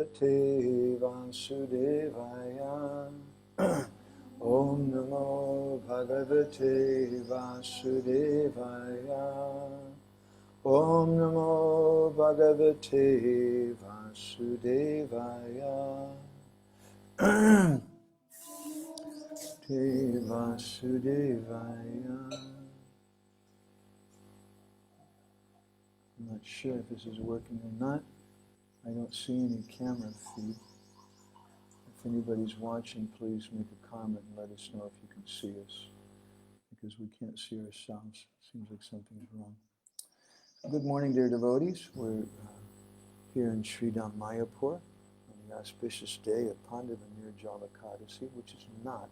Bhagavate Vasudevaya. Om Namo Bhagavate Vasudevaya. Om Namo Bhagavate Vasudevaya. Vasudevaya. I'm not sure if this is working or not. I don't see any camera feed. If anybody's watching, please make a comment and let us know if you can see us, because we can't see ourselves. Seems like something's wrong. Good morning, dear devotees. We're here in Sridham Mayapur on the auspicious day of Pandava Nirjala Ekadasi, which is not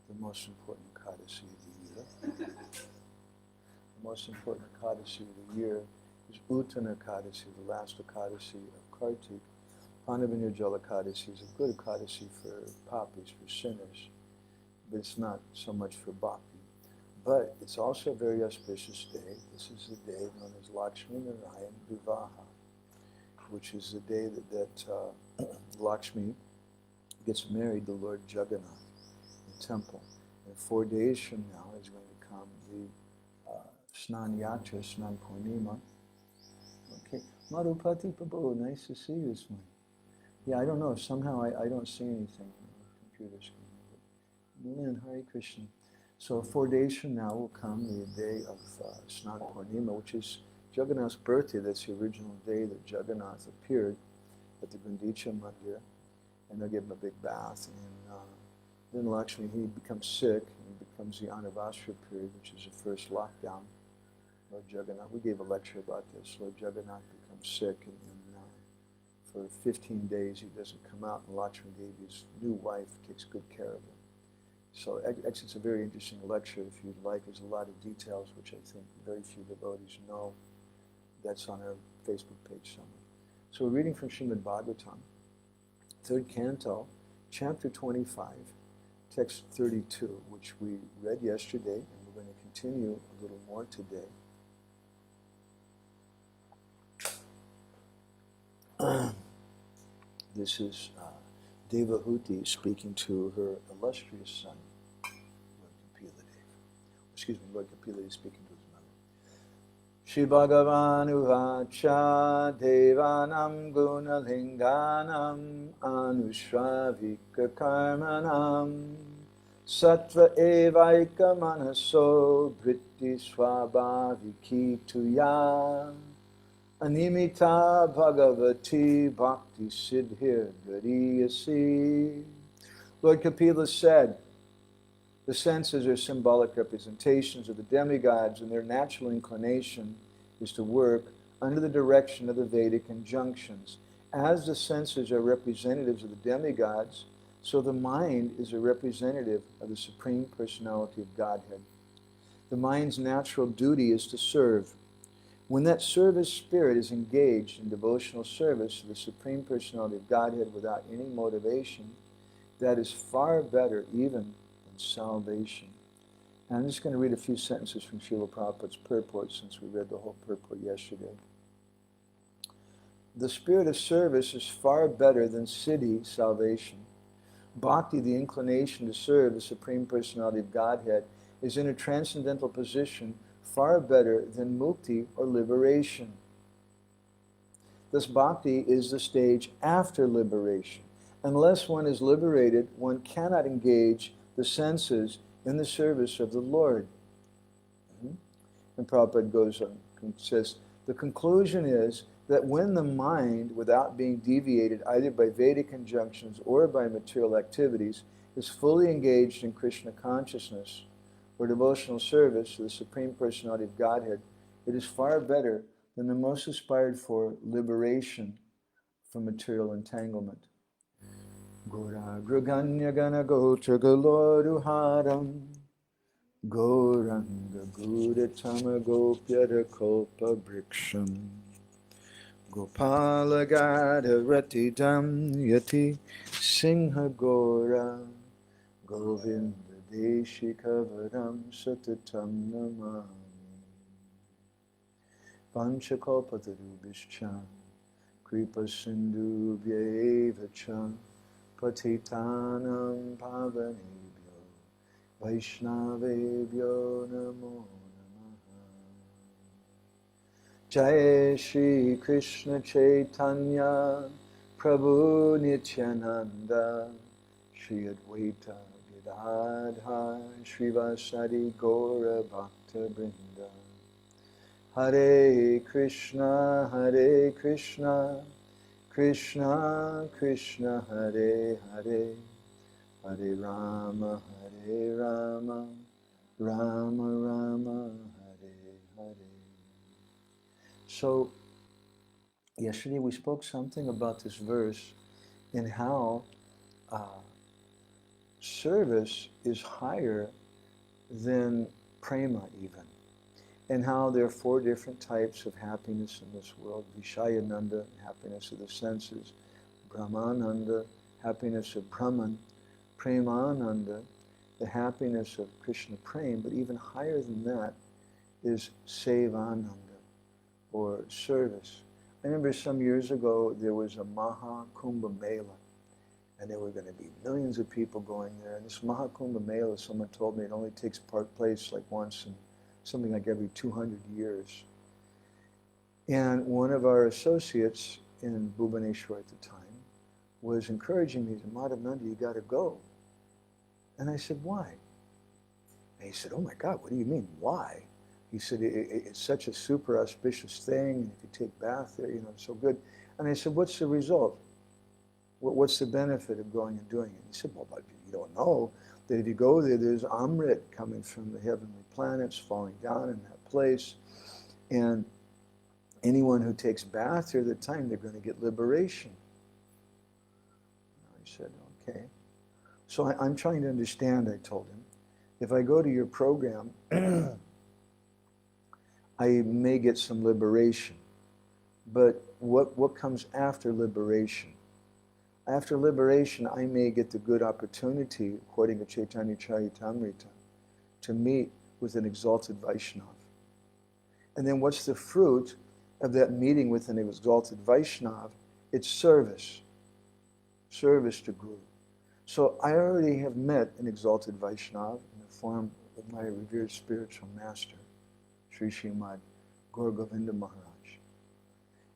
the most important Ekadasi of the year. The most important Ekadasi of the year is Uttana Ekadasi, the last Ekadasi of Kartik. Pandava Nirjala Ekadasi is a good Ekadasi for papis, for sinners, but it's not so much for bhakti. But it's also a very auspicious day. This is the day known as Lakshmi Narayan Vivaha, which is the day that Lakshmi gets married to Lord Jagannath in the temple. And 4 days from now is going to come the Snan Yatra, Snan Purnima. Okay. Marupati Prabhu, nice to see you this morning. Yeah, I don't know. Somehow I don't see anything on the computer screen. Lynn, Hare Krishna. So 4 days from now will come the day of Snan Purnima, which is Jagannath's birthday. That's the original day that Jagannath appeared at the Gundicha Mandir. And they'll give him a big bath. And then Lakshmi, he becomes sick, and it becomes the Anavasra period, which is the first lockdown. Lord Jagannath, we gave a lecture about this. Lord Jagannath becomes sick, and for 15 days he doesn't come out, and Lakshmi Devi, his new wife, takes good care of him. So actually it's a very interesting lecture if you'd like. There's a lot of details which I think very few devotees know. That's on our Facebook page somewhere. So we're reading from Srimad Bhagavatam, 3rd canto, chapter 25, text 32, which we read yesterday, and we're going to continue a little more today. This is Devahuti speaking to her illustrious son, Lord Kapila Deva. Excuse me, Lord Kapila Deva speaking to his mother. Shri Bhagavan Uvacha Devanam Gunalinganam Anushravika Karmanam Sattva Evaika Manaso Vritti Swabhaviki Tuya Animita Bhagavati Bhakti Siddhir Gariyasi. Lord Kapila said, the senses are symbolic representations of the demigods, and their natural inclination is to work under the direction of the Vedic injunctions. As the senses are representatives of the demigods, so the mind is a representative of the Supreme Personality of Godhead. The mind's natural duty is to serve. When that service spirit is engaged in devotional service to the Supreme Personality of Godhead without any motivation, that is far better even than salvation. And I'm just going to read a few sentences from Srila Prabhupada's purport, since we read the whole purport yesterday. The spirit of service is far better than siddhi, salvation. Bhakti, the inclination to serve the Supreme Personality of Godhead, is in a transcendental position far better than mukti or liberation. Thus bhakti is the stage after liberation. Unless one is liberated, one cannot engage the senses in the service of the Lord. And Prabhupada goes on and says, the conclusion is that when the mind, without being deviated either by Vedic injunctions or by material activities, is fully engaged in Krishna consciousness, or devotional service to the Supreme Personality of Godhead, it is far better than the most aspired for liberation from material entanglement. Gora Graganya Gana Gotra Galoruharam Goranga Gudatama Gopyada Kopa Briksham Gopala Gada Ratidam Yati Singha Gora Govinda Deshikavaram Satatam Namami Panchakopatarubhishcham Kripa Sindhu Vyeva cha patitanam pavanebhyo Vaishnavebhyo namo namaha. Jai Shri Krishna Chaitanya Prabhu Nityananda Shri Advaita Gadadhar Srivasadi Gaura Bhakta Vrinda. Hare Krishna Krishna Krishna Hare Hare Hare Rama Rama Rama Hare Hare. So yesterday we spoke something about this verse and how service is higher than prema even, and how there are 4 different types of happiness in this world. Vishayananda, happiness of the senses; Brahmananda, happiness of Brahman; Premananda, the happiness of Krishna Prem, but even higher than that is Sevananda, or service. I remember some years ago there was a Maha Kumbh Mela, and there were going to be millions of people going there. And this Maha Kumbh Mela, someone told me, it only takes place like once in something like every 200 years. And one of our associates in Bhubaneswar at the time was encouraging me, Madhavananda, you got to go. And I said, why? And he said, oh my God, what do you mean, why? He said, it's such a super auspicious thing, and if you take bath there, it's so good. And I said, what's the result? What's the benefit of going and doing it? He said, well, but you don't know that if you go there, there's Amrit coming from the heavenly planets falling down in that place. And anyone who takes bath there at the time, they're going to get liberation. I said, okay. So I'm trying to understand, I told him. If I go to your program, I may get some liberation. But what comes after liberation? After liberation, I may get the good opportunity, according to Chaitanya Charitamrita, to meet with an exalted Vaishnava. And then what's the fruit of that meeting with an exalted Vaishnava? It's service. Service to Guru. So I already have met an exalted Vaishnava in the form of my revered spiritual master, Sri Srimad Gaur Govinda Maharaj.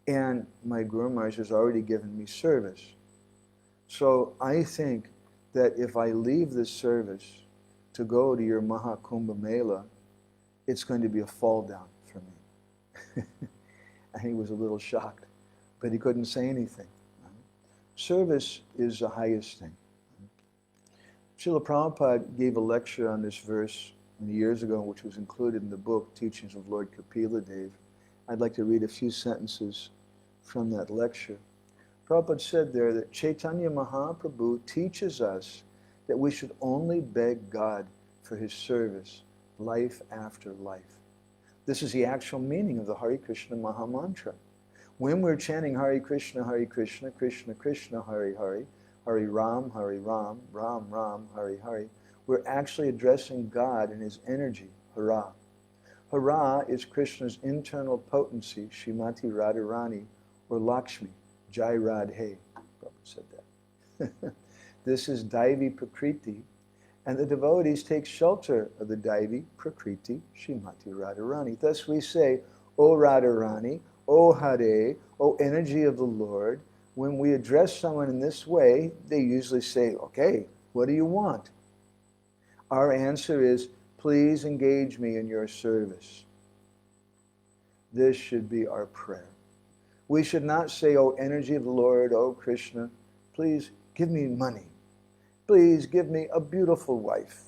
And my Guru Maharaj has already given me service. So I think that if I leave this service to go to your Maha Kumbh Mela, it's going to be a fall down for me. And he was a little shocked, but he couldn't say anything. Service is the highest thing. Srila Prabhupada gave a lecture on this verse many years ago, which was included in the book, Teachings of Lord Kapila Dev. I'd like to read a few sentences from that lecture. Prabhupada said there that Chaitanya Mahaprabhu teaches us that we should only beg God for his service, life after life. This is the actual meaning of the Hare Krishna Maha Mantra. When we're chanting Hare Krishna, Krishna Krishna, Hare Hare, Hare Ram, Ram Ram, Hare Hare, we're actually addressing God and his energy, Hara. Hara is Krishna's internal potency, Shrimati Radharani, or Lakshmi, Jai Radhe. Prabhupada said that. This is Daivi Prakriti, and the devotees take shelter of the Daivi Prakriti, Shrimati Radharani. Thus we say, O Radharani, O Hare, O energy of the Lord. When we address someone in this way, they usually say, okay, what do you want? Our answer is, please engage me in your service. This should be our prayer. We should not say, oh, energy of the Lord, oh, Krishna, please give me money. Please give me a beautiful wife.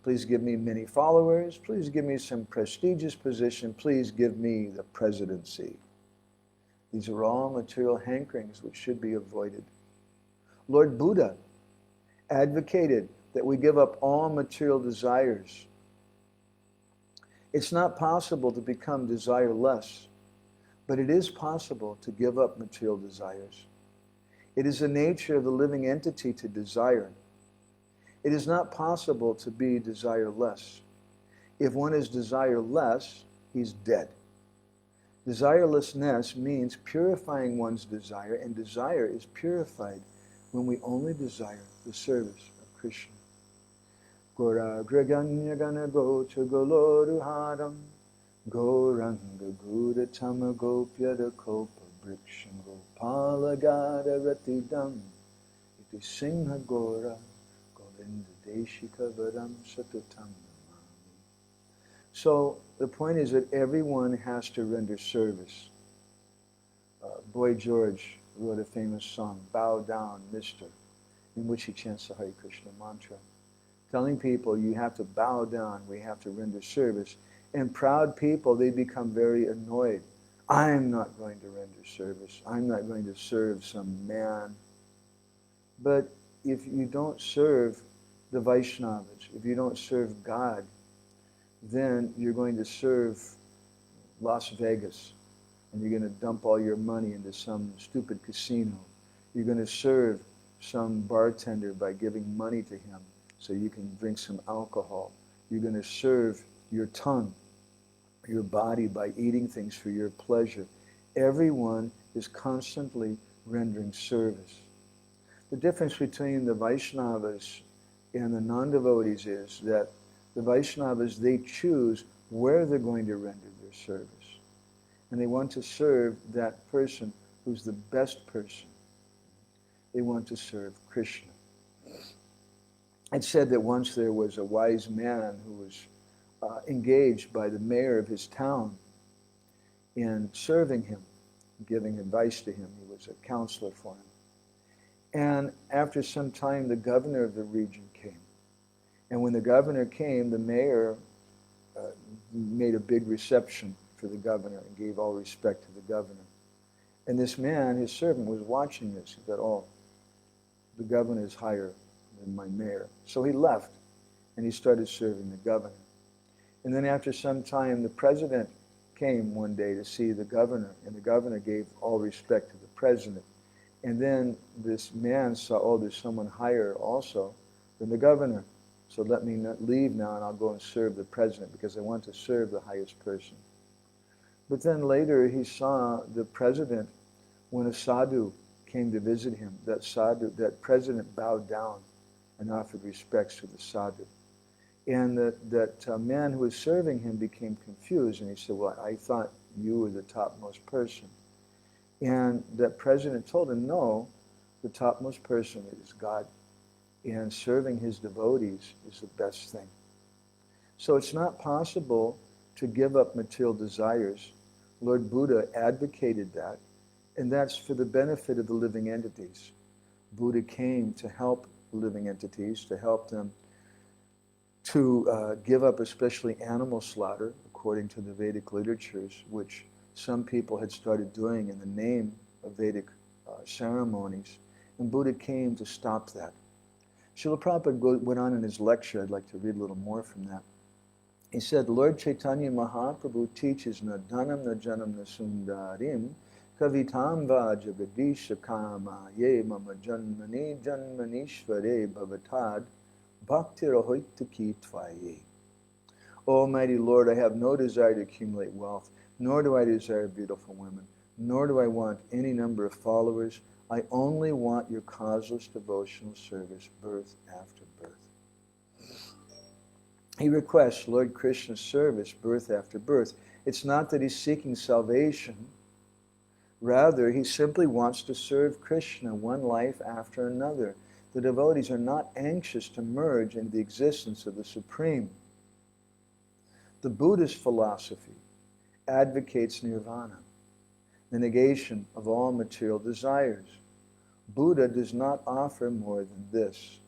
Please give me many followers. Please give me some prestigious position. Please give me the presidency. These are all material hankerings which should be avoided. Lord Buddha advocated that we give up all material desires. It's not possible to become desireless, but it is possible to give up material desires. It is the nature of the living entity to desire. It is not possible to be desireless. If one is desireless, he's dead. Desirelessness means purifying one's desire, and desire is purified when we only desire the service of Krishna. Gora Graganyagana Gocha Goloruharam Goranga Gura Tama Gopyada Kopa Briksham Gopala Gada Ratidam Iti Singha Gora Govinda Deshika Varam Satutam. So the point is that everyone has to render service. Boy George wrote a famous song, Bow Down, Mister, in which he chants the Hare Krishna mantra, telling people you have to bow down, we have to render service. And proud people, they become very annoyed. I'm not going to render service. I'm not going to serve some man. But if you don't serve the Vaishnavas, if you don't serve God, then you're going to serve Las Vegas, and you're going to dump all your money into some stupid casino. You're going to serve some bartender by giving money to him so you can drink some alcohol. You're going to serve your tongue, your body, by eating things for your pleasure. Everyone is constantly rendering service. The difference between the Vaishnavas and the non-devotees is that the Vaishnavas, they choose where they're going to render their service. And they want to serve that person who's the best person. They want to serve Krishna. It's said that once there was a wise man who was engaged by the mayor of his town in serving him, giving advice to him. He was a counselor for him. And after some time, the governor of the region came. And when the governor came, the mayor made a big reception for the governor and gave all respect to the governor. And this man, his servant, was watching this. He thought, oh, the governor is higher than my mayor. So he left, and he started serving the governor. And then after some time, the president came one day to see the governor, and the governor gave all respect to the president. And then this man saw, oh, there's someone higher also than the governor. So let me leave now, and I'll go and serve the president, because I want to serve the highest person. But then later he saw the president, when a sadhu came to visit him, that president bowed down and offered respects to the sadhu. And that man who was serving him became confused, and he said, well, I thought you were the topmost person. And that president told him, no, the topmost person is God, and serving his devotees is the best thing. So it's not possible to give up material desires. Lord Buddha advocated that, and that's for the benefit of the living entities. Buddha came to help living entities, to help them to give up especially animal slaughter, according to the Vedic literatures, which some people had started doing in the name of Vedic ceremonies. And Buddha came to stop that. Srila Prabhupada went on in his lecture. I'd like to read a little more from that. He said, Lord Chaitanya Mahaprabhu teaches na dhanam na janam na sundarim kavitam va jagadisha kama ye mama janmani janmanishvare bhavatad bhaktirahoitaki tvaye. Almighty Lord, I have no desire to accumulate wealth, nor do I desire beautiful women, nor do I want any number of followers. I only want your causeless devotional service, birth after birth. He requests Lord Krishna's service, birth after birth. It's not that he's seeking salvation. Rather, he simply wants to serve Krishna one life after another. The devotees are not anxious to merge into the existence of the Supreme. The Buddhist philosophy advocates nirvana, the negation of all material desires. Buddha does not offer more than this.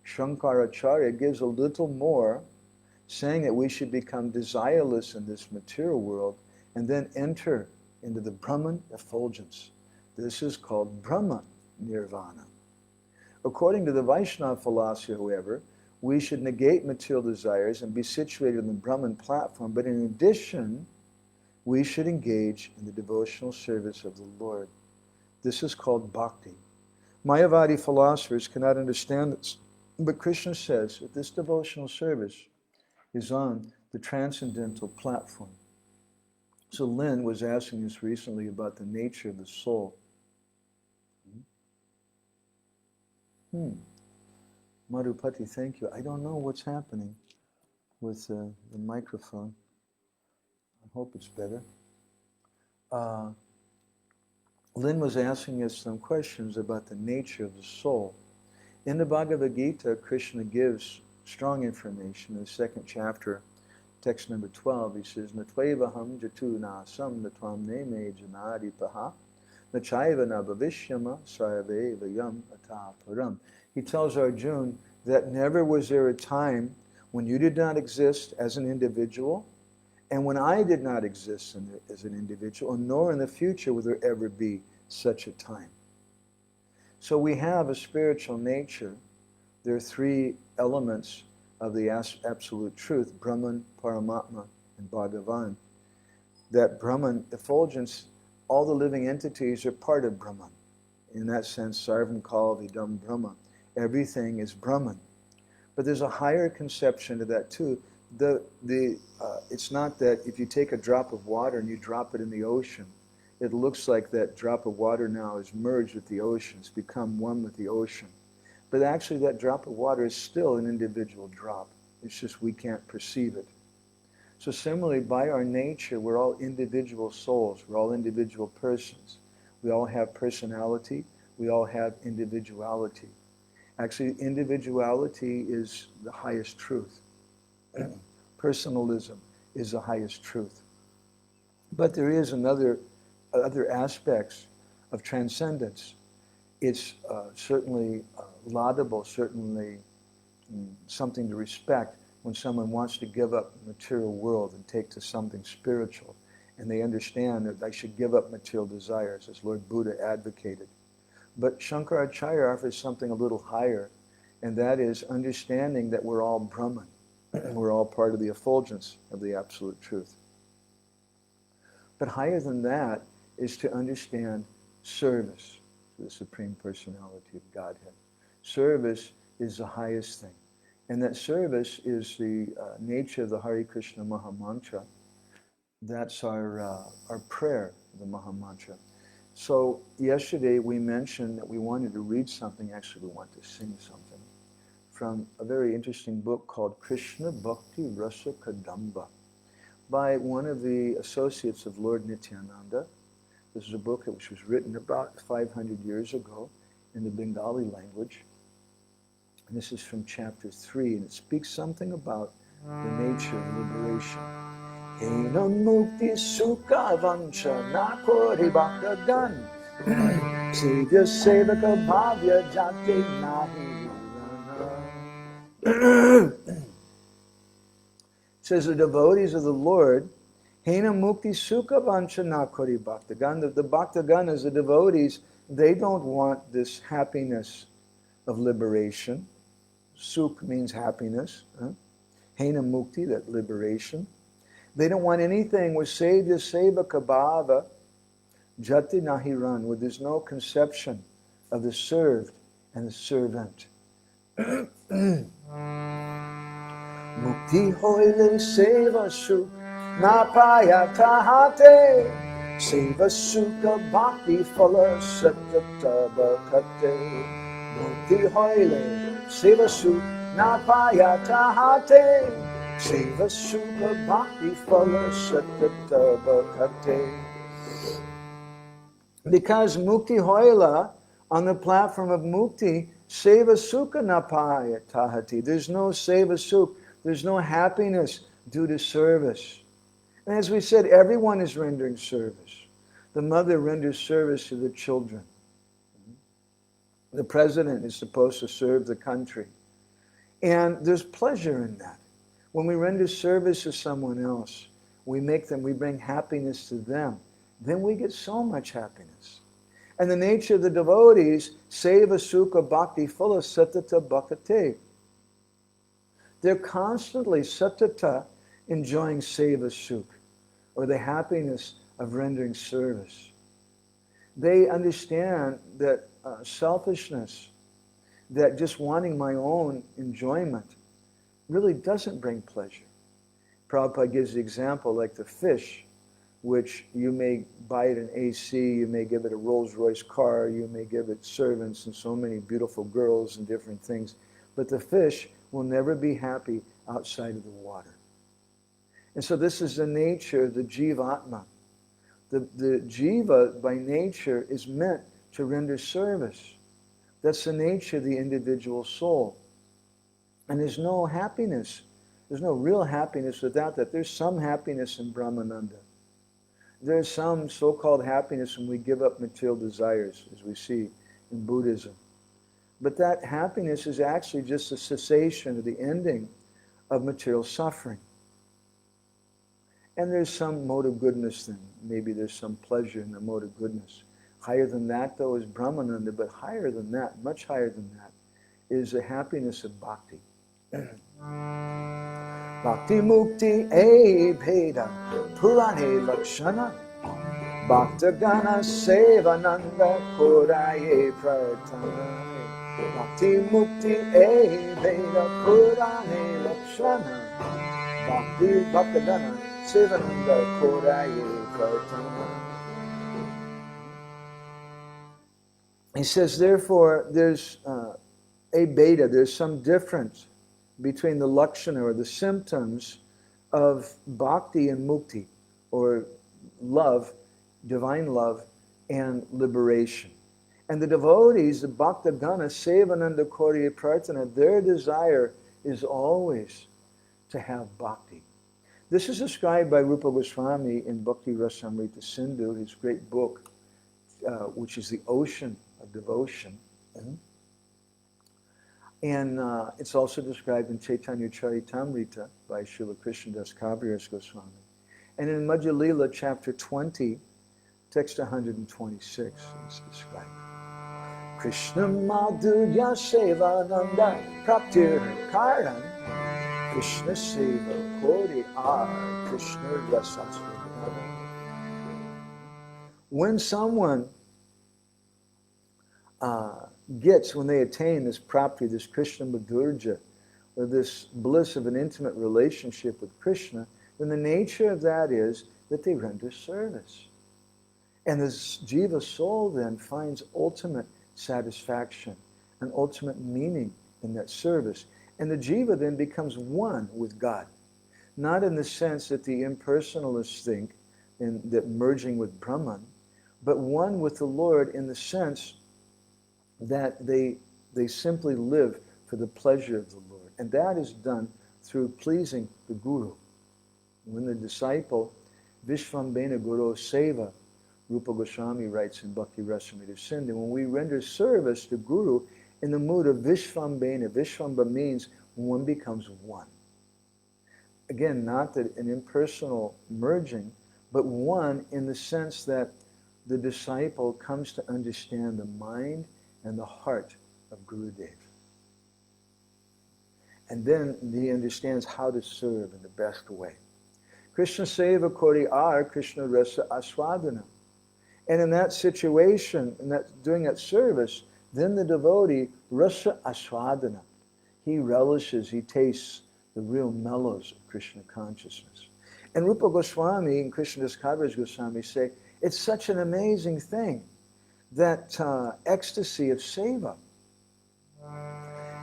Shankaracharya gives a little more, saying that we should become desireless in this material world and then enter into the Brahman effulgence. This is called Brahma Nirvana. According to the Vaishnava philosophy, however, we should negate material desires and be situated on the Brahman platform, but in addition, we should engage in the devotional service of the Lord. This is called bhakti. Mayavadi philosophers cannot understand this, but Krishna says that this devotional service is on the transcendental platform. So Lynn was asking us recently about the nature of the soul. Madhupati, thank you. I don't know what's happening with the microphone. I hope it's better. Lynn was asking us some questions about the nature of the soul. In the Bhagavad Gita, Krishna gives strong information. In the second chapter, text number 12, he says, Natvevaham jatu nasam natvam neme janadipaha nachaiva na bhavishyama sarve vayam ataparam. He tells Arjuna that never was there a time when you did not exist as an individual, and when I did not exist as an individual, nor in the future will there ever be such a time. So we have a spiritual nature. There are three elements of the absolute truth, Brahman, Paramatma, and Bhagavan. That Brahman effulgence, all the living entities are part of Brahman. In that sense, Sarvam Kal Vidam Brahma. Everything is Brahman. But there's a higher conception to that too. It's not that if you take a drop of water and you drop it in the ocean, it looks like that drop of water now is merged with the ocean. It's become one with the ocean. But actually that drop of water is still an individual drop. It's just we can't perceive it. So similarly, by our nature, we're all individual souls. We're all individual persons. We all have personality. We all have individuality. Actually, individuality is the highest truth. Personalism is the highest truth. But there is other aspects of transcendence. It's certainly laudable, certainly something to respect when someone wants to give up the material world and take to something spiritual, and they understand that they should give up material desires, as Lord Buddha advocated. But Shankaracharya offers something a little higher, and that is understanding that we're all Brahman. We're all part of the effulgence of the absolute truth. But higher than that is to understand service to the Supreme Personality of Godhead. Service is the highest thing. And that service is the nature of the Hare Krishna Maha Mantra. That's our prayer, the Maha Mantra. So yesterday we mentioned that we wanted to read something, actually we want to sing something, from a very interesting book called Krishna Bhakti Rasa Kadamba by one of the associates of Lord Nityananda. This is a book which was written about 500 years ago in the Bengali language. And this is from chapter 3, and it speaks something about the nature of liberation. Hena mukti sukha vancha nakori bhaktagan sevya sevaka bhavya jate nahi. It says the devotees of the Lord, Hena mukti sukha vancha nakori bhaktagan. The bhaktagan, the devotees, they don't want this happiness of liberation. Sukh means happiness. Hena mukti, that liberation. They don't want anything with sevya sevaka bhava jati nahiran, where there's no conception of the served and the servant. Mukti hoile seva sukh na paya tahate seva sukha bhakti phala satata bhakate. Mukti hoile seva sukh na paya tahate seva sukha bhakti phala satata bhakate. Because mukti hoila, on the platform of mukti, seva sukha na paya tahati. There's no seva sukha. There's no happiness due to service. And as we said, everyone is rendering service. The mother renders service to the children. The president is supposed to serve the country. And there's pleasure in that. When we render service to someone else, we bring happiness to them. Then we get so much happiness. And the nature of the devotees, seva sukha bhakti phala satata bhakate. They're constantly satata enjoying seva sukh, or the happiness of rendering service. They understand that selfishness, that just wanting my own enjoyment, really doesn't bring pleasure. Prabhupada gives the example like the fish which you may buy it an AC, you may give it a Rolls-Royce car, you may give it servants and so many beautiful girls and different things. But the fish will never be happy outside of the water. And so this is the nature of the Jivatma. The Jiva, by nature, is meant to render service. That's the nature of the individual soul. And there's no happiness. There's no real happiness without that. There's some happiness in Brahmananda. There's some so-called happiness when we give up material desires, as we see in Buddhism. But that happiness is actually just a cessation or the ending of material suffering. And there's some mode of goodness then. Maybe there's some pleasure in the mode of goodness. Higher than that, though, is Brahmananda, but higher than that, much higher than that, is the happiness of bhakti. Bhakti mukti e bheda purane lakshana bhakta gana sevananda koraye pratana. Bhakti mukti e bheda purane lakshana bhakti bhakta gana sevananda koraye pratana. He says, therefore, there's a beta, there's some difference between the lakshana or the symptoms of bhakti and mukti, or love, divine love, and liberation. And the devotees, the bhakta gana, sevananda koriya prarthana, their desire is always to have bhakti. This is described by Rupa Goswami in Bhakti Rasamrita Sindhu, his great book, which is the ocean of devotion. And it's also described in Chaitanya Charitamrita by Srila Krishna Das Kaviraj Goswami. And in Madhya Lila, chapter 20, text 126, it's described. Krishna Madhurya Sevananda Praptir Karan Krishna Seva Kori Ar Krishna Rasasvadana. When someone when they attain this prapti, this Krishna Madhurya, or this bliss of an intimate relationship with Krishna, then the nature of that is that they render service. And this jiva soul then finds ultimate satisfaction and ultimate meaning in that service. And the jiva then becomes one with God. Not in the sense that the impersonalists think, that merging with Brahman, but one with the Lord in the sense that they simply live for the pleasure of the Lord. And that is done through pleasing the Guru. When the disciple, Vishvambena Guru Seva, Rupa Goswami writes in Bhakti Rasamrita Sindhu, when we render service to Guru in the mood of Vishvambena, Vishvamba means one becomes one. Again, not that an impersonal merging, but one in the sense that the disciple comes to understand the mind and the heart of Gurudev. And then he understands how to serve in the best way. Krishna Seva Kori Ar Krishna Rasa Aswadana. And in that situation, doing that service, then the devotee, Rasa Aswadana, he relishes, he tastes the real mellows of Krishna consciousness. And Rupa Goswami and Krishna Das Kaviraj Goswami say, it's such an amazing thing, that ecstasy of seva.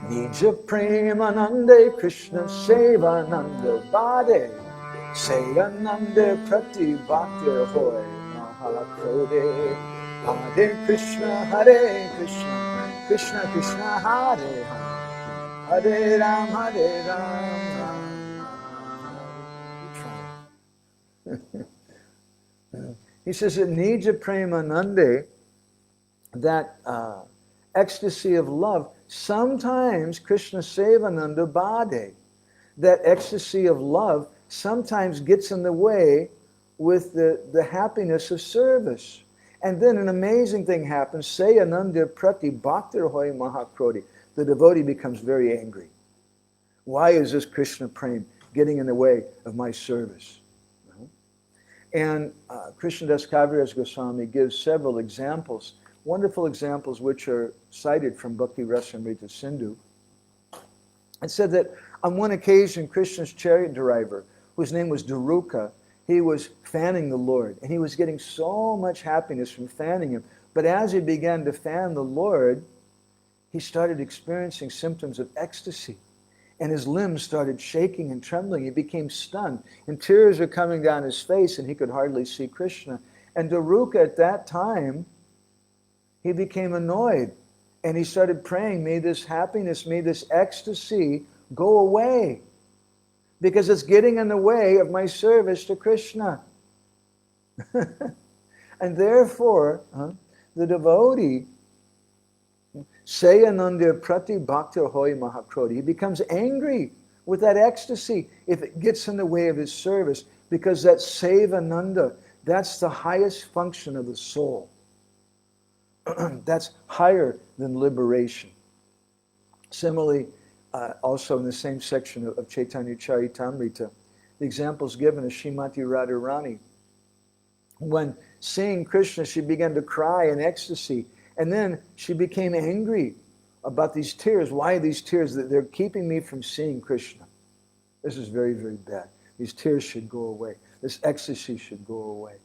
Nija premanande Krishna sevananda bade sevananda prati bhakti hoy mahakrode Hare Krishna Krishna Krishna Hare Hare Hare Ram He says that Nija premanande, that ecstasy of love, sometimes Krishna Sevananda Bade, that ecstasy of love sometimes gets in the way with the happiness of service. And then an amazing thing happens, Sayananda Prati Bhaktir Hoy Mahakrodi. The devotee becomes very angry. Why is this Krishna Prem getting in the way of my service? And Krishna Das Kaviraj Goswami gives several examples, wonderful examples which are cited from Bhakti Rasamrita Sindhu. It said that on one occasion, Krishna's chariot driver, whose name was Daruka, he was fanning the Lord, and he was getting so much happiness from fanning him. But as he began to fan the Lord, he started experiencing symptoms of ecstasy, and his limbs started shaking and trembling. He became stunned, and tears were coming down his face, and he could hardly see Krishna. And Daruka at that time, he became annoyed, and he started praying, may this happiness, may this ecstasy go away, because it's getting in the way of my service to Krishna. And therefore, the devotee, Sayananda Prati Bhakta Hoy Mahakroti, he becomes angry with that ecstasy if it gets in the way of his service, because that Sevananda, that's the highest function of the soul. That's higher than liberation. Similarly, also in the same section of Chaitanya Charitamrita, the example is given of Srimati Radharani. When seeing Krishna, she began to cry in ecstasy, and then she became angry about these tears. Why are these tears? They're keeping me from seeing Krishna. This is very, very bad. These tears should go away. This ecstasy should go away.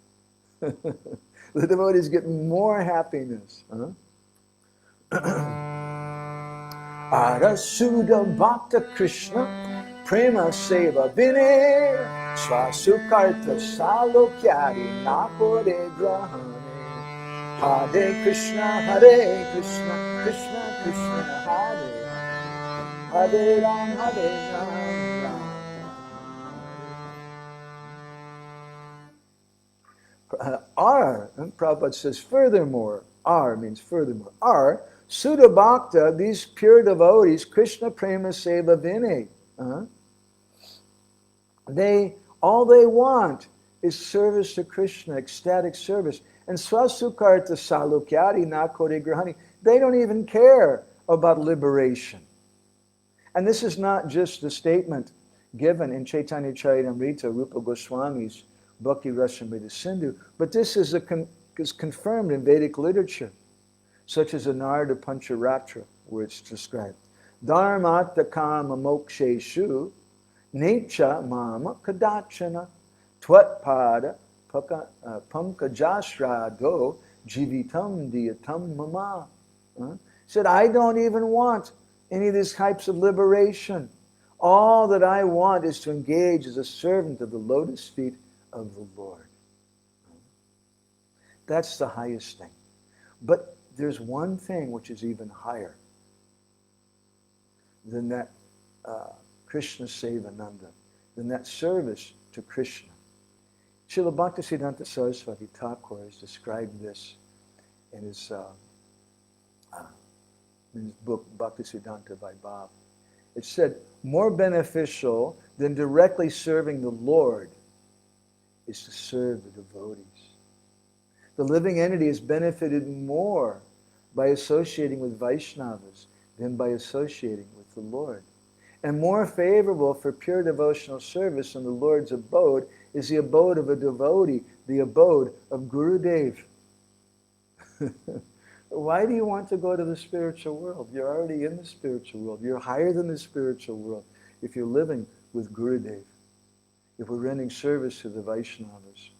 The devotees get more happiness. Arasuda Bhakta Krishna Prema Seva Vine Swasukarta Salokyari Nakore Grahane Hare Krishna Krishna Krishna Hare Hare Ram Hare Ram R, Prabhupada says, furthermore, R means furthermore. R, Sudha Bhakta, these pure devotees, Krishna Prema Seva Vinay. All they want is service to Krishna, ecstatic service. And Swasukarta Salukyari Nakore Grahani, they don't even care about liberation. And this is not just the statement given in Chaitanya Charitamrita, Rupa Goswami's Bhakti Rasamrita Sindhu, but this is confirmed in Vedic literature, such as the Narada Pancharatra, where it's described. Dharmata kama moksheshu necha mama kadachana twatpada pamkajasrado jivitam diyatam mama. He said, I don't even want any of these types of liberation. All that I want is to engage as a servant of the lotus feet of the Lord. That's the highest thing. But there's one thing which is even higher than that Krishna Sevananda, than that service to Krishna. Srila Bhaktisiddhanta Saraswati Thakur has described this in his book Bhaktisiddhanta Vaibhava. It said, more beneficial than directly serving the Lord is to serve the devotees. The living entity is benefited more by associating with Vaishnavas than by associating with the Lord. And more favorable for pure devotional service in the Lord's abode is the abode of a devotee, the abode of Gurudev. Why do you want to go to the spiritual world? You're already in the spiritual world. You're higher than the spiritual world if you're living with Gurudev, if we're rendering service to the Vaishnavas.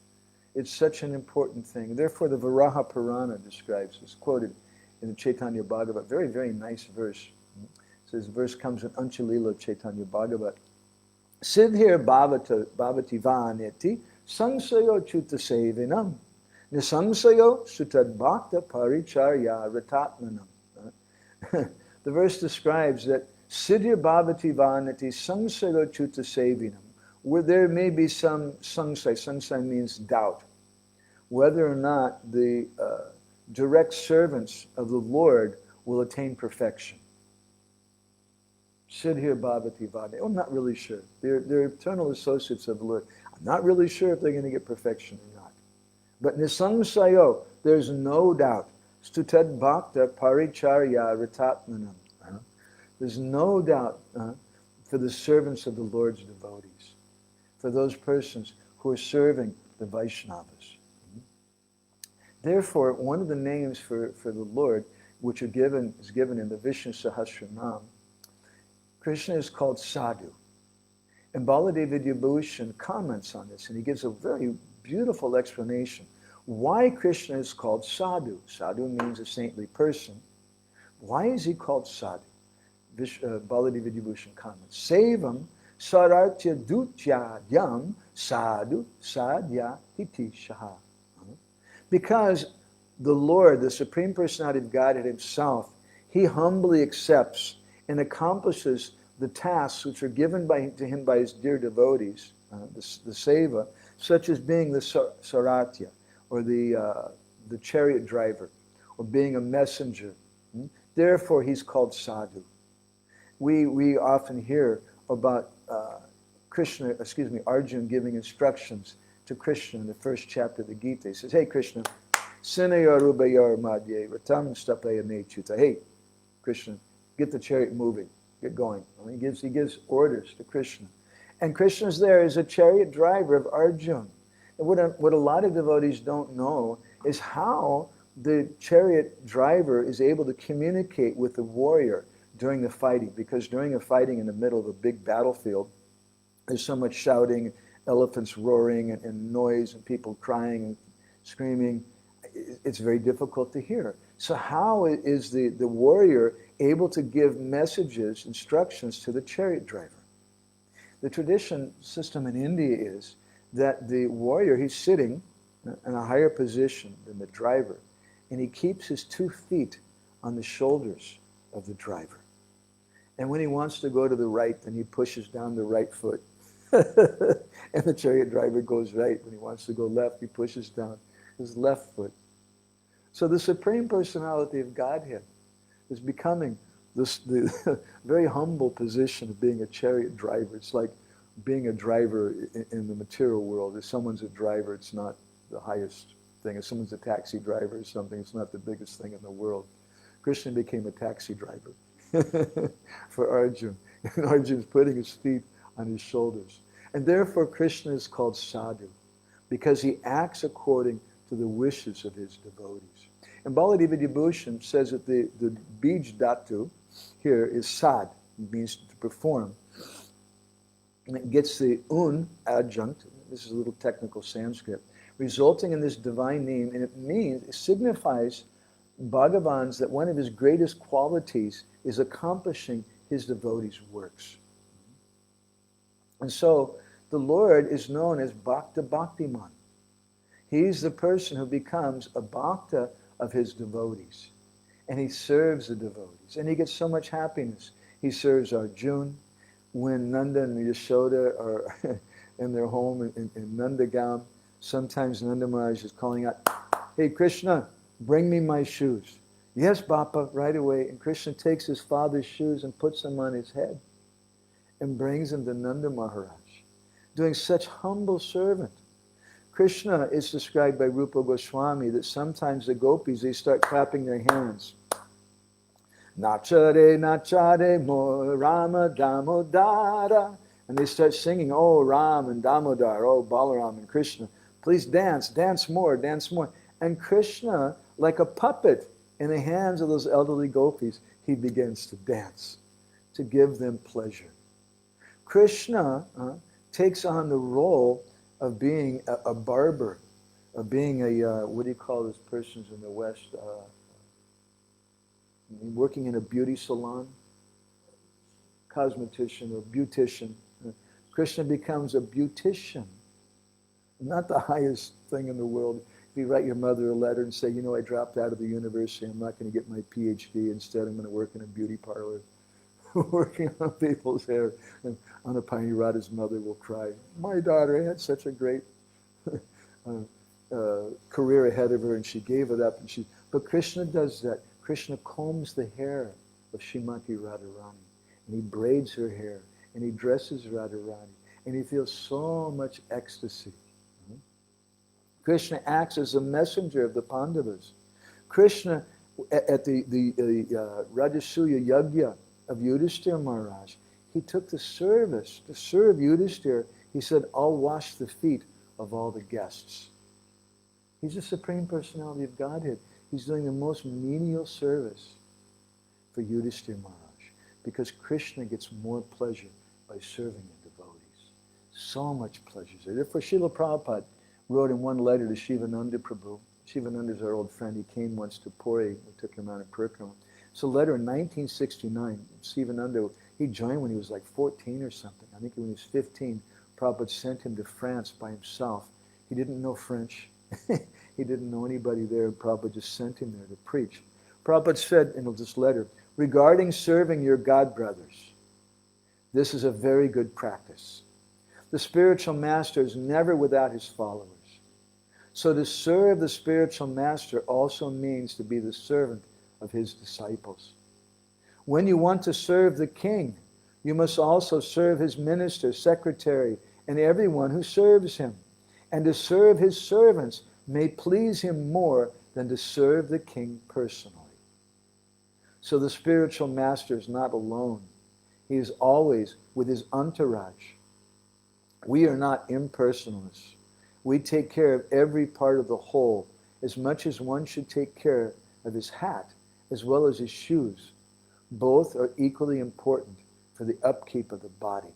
It's such an important thing. Therefore, the Varaha Purana describes this, quoted in the Chaitanya Bhagavat. Very, very nice verse. So this verse comes in Anchalila Chaitanya Bhagavat. Siddhir bhavati vaneti samsayo chuta sevinam nisamsayo sutad bhakta paricharya ratatmanam. The verse describes that Siddhir bhavati vaneti samsayo chuta sevinam, where there may be some sangsai. Sangsai means doubt, whether or not the direct servants of the Lord will attain perfection. Siddhir bhavati vade. Oh, I'm not really sure. They're eternal associates of the Lord. I'm not really sure if they're going to get perfection or not. But nisamsayo, there's no doubt. Stutad bhakta paricharya ritatmanam. There's no doubt for the servants of the Lord's devotees, for those persons who are serving the Vaishnavas. Therefore, one of the names for the Lord, which is given in the Vishnu Sahasranam, Krishna is called Sadhu. And Baladeva Vidyabhushan comments on this, and he gives a very beautiful explanation. Why Krishna is called sadhu. Sadhu means a saintly person. Why is he called sadhu? Baladeva Vidyabhushan comments. Sevam saratya dutyadhyam sadhu sadhya hiti shaha. Because the Lord, the Supreme Personality of Godhead himself, he humbly accepts and accomplishes the tasks which are given to him by his dear devotees, the seva, such as being the saratya, or the chariot driver, or being a messenger. Therefore, he's called sadhu. We often hear about Arjuna giving instructions to Krishna in the first chapter of the Gita. He says, "Hey Krishna, Sinayarubayar madhye ratam stapaya mechuta." Hey Krishna, get the chariot moving, get going. He gives orders to Krishna. And Krishna's there as a chariot driver of Arjuna. And what a lot of devotees don't know is how the chariot driver is able to communicate with the warrior during the fighting. Because during a fighting in the middle of a big battlefield, there's so much shouting, elephants roaring, and noise, and people crying and screaming. It's very difficult to hear. So how is the warrior able to give messages, instructions to the chariot driver? The tradition system in India is that the warrior, he's sitting in a higher position than the driver, and he keeps his 2 feet on the shoulders of the driver. And when he wants to go to the right, then he pushes down the right foot. And the chariot driver goes right. When he wants to go left, he pushes down his left foot. So the Supreme Personality of Godhead is becoming the very humble position of being a chariot driver. It's like being a driver in the material world. If someone's a driver, it's not the highest thing. If someone's a taxi driver or something, it's not the biggest thing in the world. Krishna became a taxi driver for Arjuna. And Arjuna's putting his feet on his shoulders. And therefore Krishna is called sadhu, because he acts according to the wishes of his devotees. And Baladeva Vidyabhushan says that the bij dhatu here is sad, it means to perform. And it gets the un adjunct, this is a little technical Sanskrit, resulting in this divine name, and it signifies Bhagavan's, that one of his greatest qualities is accomplishing his devotees' works. And so the Lord is known as Bhakta Bhaktiman. He's the person who becomes a bhakta of his devotees. And he serves the devotees. And he gets so much happiness. He serves Arjuna. When Nanda and Yashoda are in their home in Nandagam, sometimes Nanda Maharaj is calling out, "Hey Krishna, bring me my shoes." "Yes, Bappa," right away. And Krishna takes his father's shoes and puts them on his head and brings them to Nanda Maharaj, doing such humble servant. Krishna is described by Rupa Goswami that sometimes the gopis, they start clapping their hands. Nachare, nachare, mo Rama Damodara. And they start singing, "Oh Ram and Damodar, oh Balaram and Krishna, please dance, dance more, dance more." And Krishna, like a puppet in the hands of those elderly gopis, he begins to dance, to give them pleasure. Krishna takes on the role of being a barber, of being a, what do you call those persons in the West, working in a beauty salon, cosmetician or beautician. Krishna becomes a beautician, not the highest thing in the world. If you write your mother a letter and say, "You know, I dropped out of the university, I'm not going to get my PhD, instead I'm going to work in a beauty parlor," working on people's hair, and Anapani Radha's mother will cry, "My daughter had such a great career ahead of her, and she gave it up." But Krishna does that. Krishna combs the hair of Srimati Radharani, and he braids her hair, and he dresses Radharani, and he feels so much ecstasy. Krishna acts as a messenger of the Pandavas. Krishna, at the Rajasuya Yagya of Yudhishthira Maharaj, he took the service to serve Yudhishthira. He said, "I'll wash the feet of all the guests." He's the Supreme Personality of Godhead. He's doing the most menial service for Yudhishthira Maharaj, because Krishna gets more pleasure by serving the devotees. So much pleasure there. Therefore, Srila Prabhupada wrote in one letter to Shivananda Prabhu. Shivananda is our old friend. He came once to Puri. We took him on a parikrama. So a letter in 1969, Shivananda, he joined when he was like 14 or something. I think when he was 15, Prabhupada sent him to France by himself. He didn't know French. He didn't know anybody there. Prabhupada just sent him there to preach. Prabhupada said in this letter, regarding serving your God brothers, this is a very good practice. The spiritual master is never without his followers. So to serve the spiritual master also means to be the servant of his disciples. When you want to serve the king, you must also serve his minister, secretary, and everyone who serves him. And to serve his servants may please him more than to serve the king personally. So the spiritual master is not alone. He is always with his entourage. We are not impersonalists. We take care of every part of the whole as much as one should take care of his hat as well as his shoes. Both are equally important for the upkeep of the body.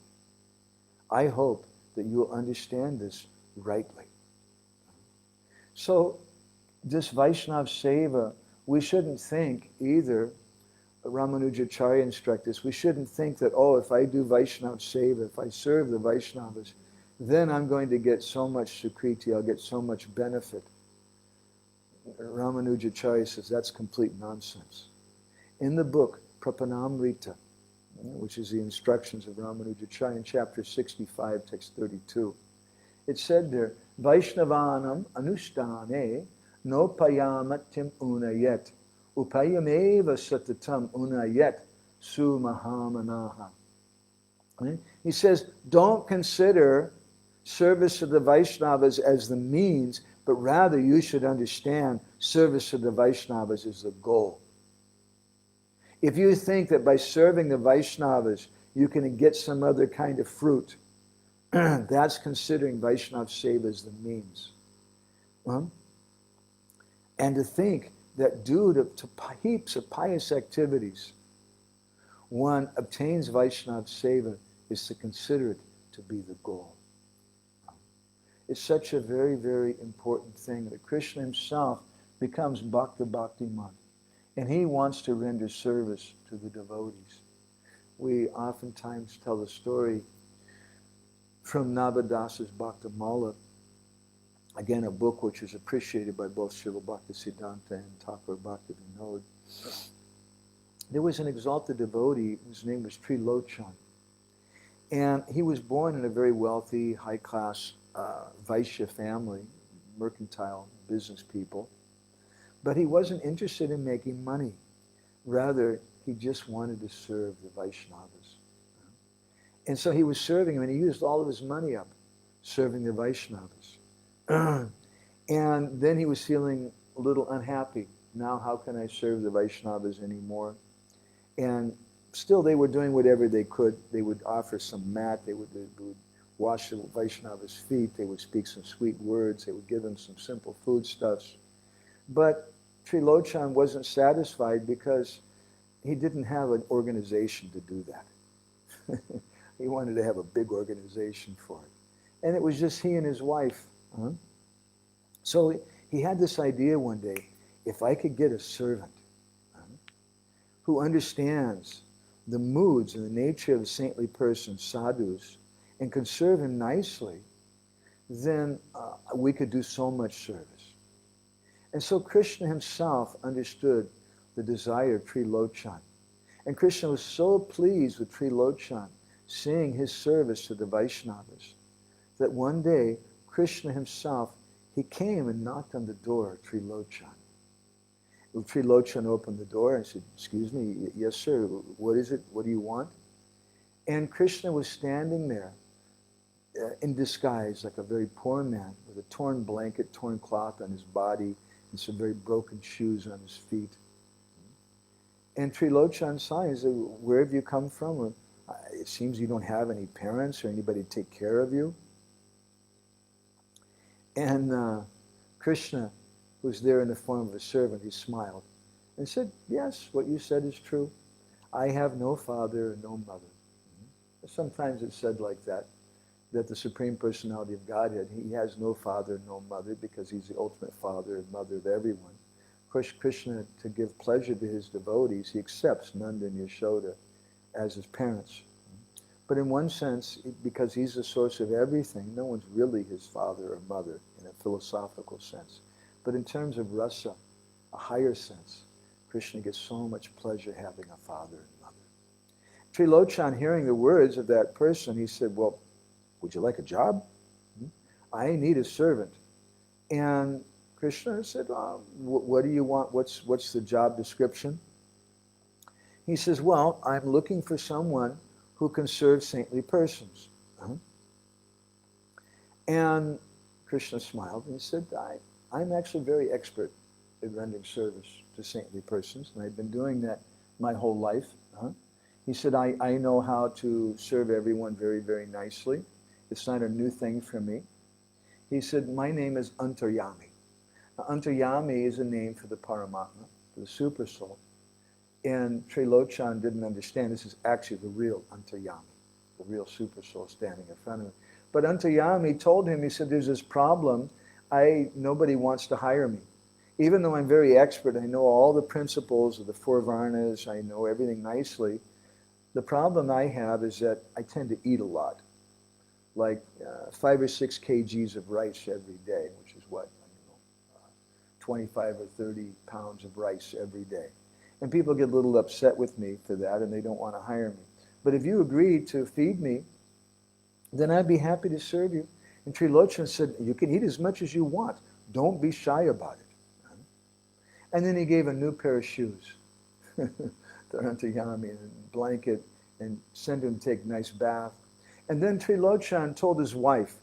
I hope that you will understand this rightly. So this Vaishnava Seva, we shouldn't think either, Ramanujacharya instructed us, we shouldn't think that, oh, if I do Vaishnava Seva, if I serve the Vaishnavas, then I'm going to get so much sukriti, I'll get so much benefit. Ramanujacharya says that's complete nonsense. In the book Prapanamrita, which is the instructions of Ramanujacharya in chapter 65, text 32, it said there, Vaishnavanam anushtane no payamatim unayet, upayameva satatam unayet su mahamanaha. He says, don't consider service of the Vaishnavas as the means, but rather you should understand service of the Vaishnavas is the goal. If you think that by serving the Vaishnavas you can get some other kind of fruit, that's considering Vaishnava Seva as the means. And to think that due to heaps of pious activities, one obtains Vaishnava Seva is to consider it to be the goal. It's such a very, very important thing that Krishna himself becomes Bhakta Bhaktiman. And he wants to render service to the devotees. We oftentimes tell the story from Nabadasa's Bhaktamala, again a book which is appreciated by both Srila Bhaktisiddhanta and Thakur Bhaktivinoda. There was an exalted devotee whose name was Trilochan. And he was born in a very wealthy, high-class Vaishya family, mercantile business people. But he wasn't interested in making money. Rather, he just wanted to serve the Vaishnavas. And so he was serving them, and he used all of his money up serving the Vaishnavas. And then he was feeling a little unhappy. Now how can I serve the Vaishnavas anymore? And still they were doing whatever they could. They would offer some mat, they would wash the Vaishnavas' feet, they would speak some sweet words, they would give them some simple foodstuffs. But Trilochan wasn't satisfied because he didn't have an organization to do that. He wanted to have a big organization for it. And it was just he and his wife. So he had this idea one day, if I could get a servant who understands the moods and the nature of a saintly person, sadhus, and can serve him nicely, then we could do so much service. And so Krishna himself understood the desire of Trilochan. And Krishna was so pleased with Trilochan, seeing his service to the Vaishnavas, that one day Krishna himself, he came and knocked on the door of Trilochan. Trilochan opened the door and said, excuse me, yes sir, what is it? What do you want? And Krishna was standing there in disguise like a very poor man with a torn blanket, torn cloth on his body and some very broken shoes on his feet. And Trilochan saw him and said, where have you come from? It seems you don't have any parents or anybody to take care of you. And Krishna, who's there in the form of a servant, he smiled and said, yes, what you said is true. I have no father and no mother. Sometimes it's said like that. that the Supreme Personality of Godhead, he has no father, no mother, because he's the ultimate father and mother of everyone. Of course, Krishna, to give pleasure to his devotees, he accepts Nanda and Yashoda as his parents. But in one sense, because he's the source of everything, no one's really his father or mother in a philosophical sense. But in terms of rasa, a higher sense, Krishna gets so much pleasure having a father and mother. Trilochan, hearing the words of that person, he said, well, would you like a job? I need a servant. And Krishna said, what do you want? What's the job description? He says, well, I'm looking for someone who can serve saintly persons. And Krishna smiled and he said, I'm actually very expert at rendering service to saintly persons, and I've been doing that my whole life. He said, I know how to serve everyone very, very nicely. It's not a new thing for me. He said, my name is Antaryami. Now, Antaryami is a name for the Paramatma, for the Super Soul. And Trilochan didn't understand this is actually the real Antaryami, the real Super Soul standing in front of him. But Antaryami told him, he said, there's this problem. Nobody wants to hire me. Even though I'm very expert, I know all the principles of the four varnas, I know everything nicely. The problem I have is that I tend to eat a lot, like 5 or 6 kgs of rice every day, which is what, 25 or 30 pounds of rice every day. And people get a little upset with me for that, and they don't want to hire me. But if you agree to feed me, then I'd be happy to serve you. And Trilochan said, you can eat as much as you want. Don't be shy about it. And then he gave a new pair of shoes to Antaryami and a blanket and sent him to take a nice bath. And then Trilochan told his wife,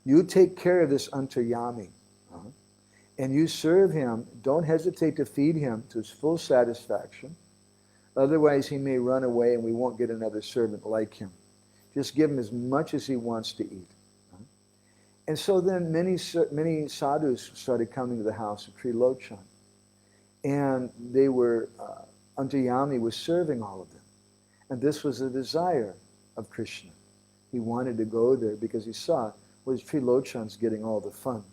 you take care of this Antaryami. And you serve him, don't hesitate to feed him to his full satisfaction. Otherwise, he may run away and we won't get another servant like him. Just give him as much as he wants to eat. And so then many sadhus started coming to the house of Trilochan. And they were, Antaryami was serving all of them. And this was a desire of Krishna. He wanted to go there because he saw, well, Trilochan's getting all the fun.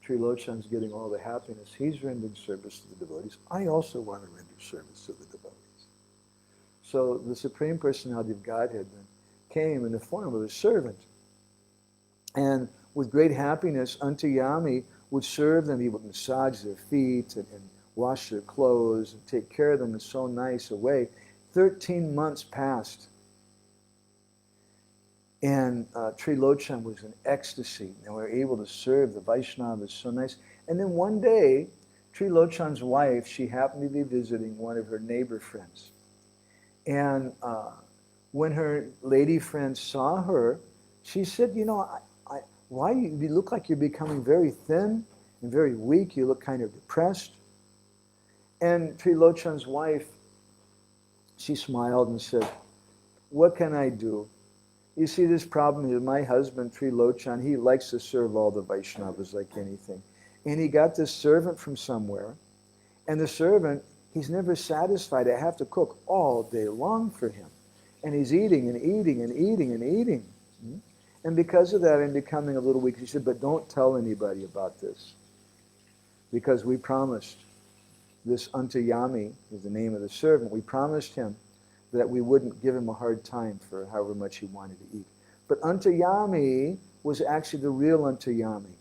Trilochan's getting all the happiness. He's rendering service to the devotees. I also want to render service to the devotees. So the Supreme Personality of Godhead then came in the form of a servant. And with great happiness, Antaryami would serve them. He would massage their feet and wash their clothes and take care of them in so nice a way. 13 months passed. And Trilochan was in ecstasy. And we were able to serve the Vaishnavas so nice. And then one day, Trilochan's wife, she happened to be visiting one of her neighbor friends. And when her lady friend saw her, she said, you know, why you look like you're becoming very thin and very weak. You look kind of depressed. And Trilochan's wife, she smiled and said, what can I do? You see, this problem is my husband, Trilochan, he likes to serve all the Vaishnavas like anything. And he got this servant from somewhere. And the servant, he's never satisfied. I have to cook all day long for him. And he's eating and eating and eating and eating. And because of that, I'm becoming a little weak. He said, but don't tell anybody about this. Because we promised, this Antaryami is the name of the servant, we promised him that we wouldn't give him a hard time for however much he wanted to eat. But Antaryami was actually the real Antaryami.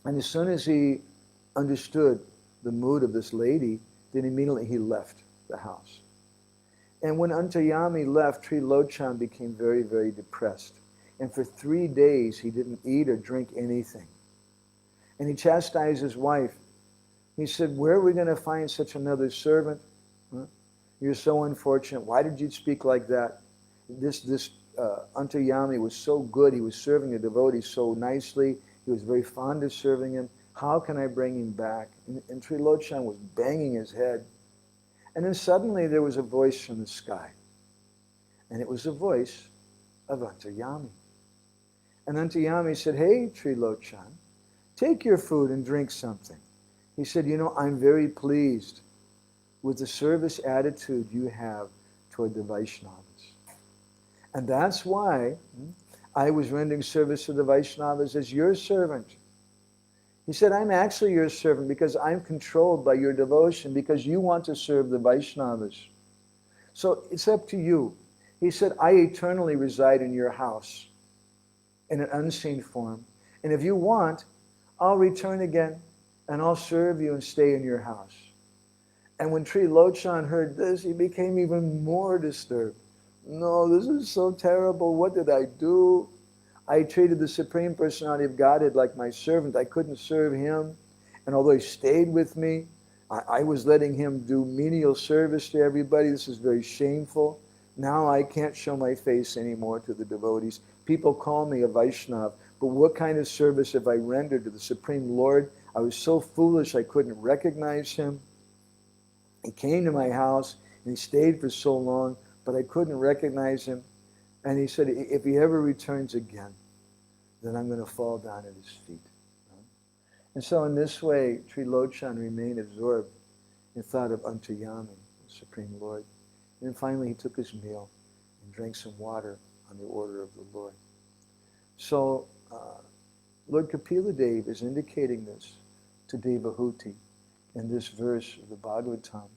And as soon as he understood the mood of this lady, then immediately he left the house. And when Antaryami left, Trilochan became very, very depressed. And for 3 days, he didn't eat or drink anything. And he chastised his wife. He said, where are we going to find such another servant? You're so unfortunate. Why did you speak like that? This Antaryami was so good. He was serving the devotees so nicely. He was very fond of serving him. How can I bring him back? And Trilochan was banging his head. And then suddenly there was a voice from the sky. And it was the voice of Antaryami. And Antaryami said, hey, Trilochan, take your food and drink something. He said, you know, I'm very pleased with the service attitude you have toward the Vaishnavas. And that's why I was rendering service to the Vaishnavas as your servant. He said, I'm actually your servant because I'm controlled by your devotion, because you want to serve the Vaishnavas. So it's up to you. He said, I eternally reside in your house in an unseen form. And if you want, I'll return again and I'll serve you and stay in your house. And when Trilochan heard this, he became even more disturbed. No, this is so terrible. What did I do? I treated the Supreme Personality of Godhead like my servant. I couldn't serve him. And although he stayed with me, I was letting him do menial service to everybody. This is very shameful. Now I can't show my face anymore to the devotees. People call me a Vaishnav, but what kind of service have I rendered to the Supreme Lord? I was so foolish I couldn't recognize him. He came to my house and he stayed for so long, but I couldn't recognize him. And he said, if he ever returns again, then I'm going to fall down at his feet. And so in this way, Trilochan remained absorbed in thought of Antaryami, the Supreme Lord. And then finally he took his meal and drank some water on the order of the Lord. So Lord Kapila Dev is indicating this to Devahuti in this verse of the Bhagavatam,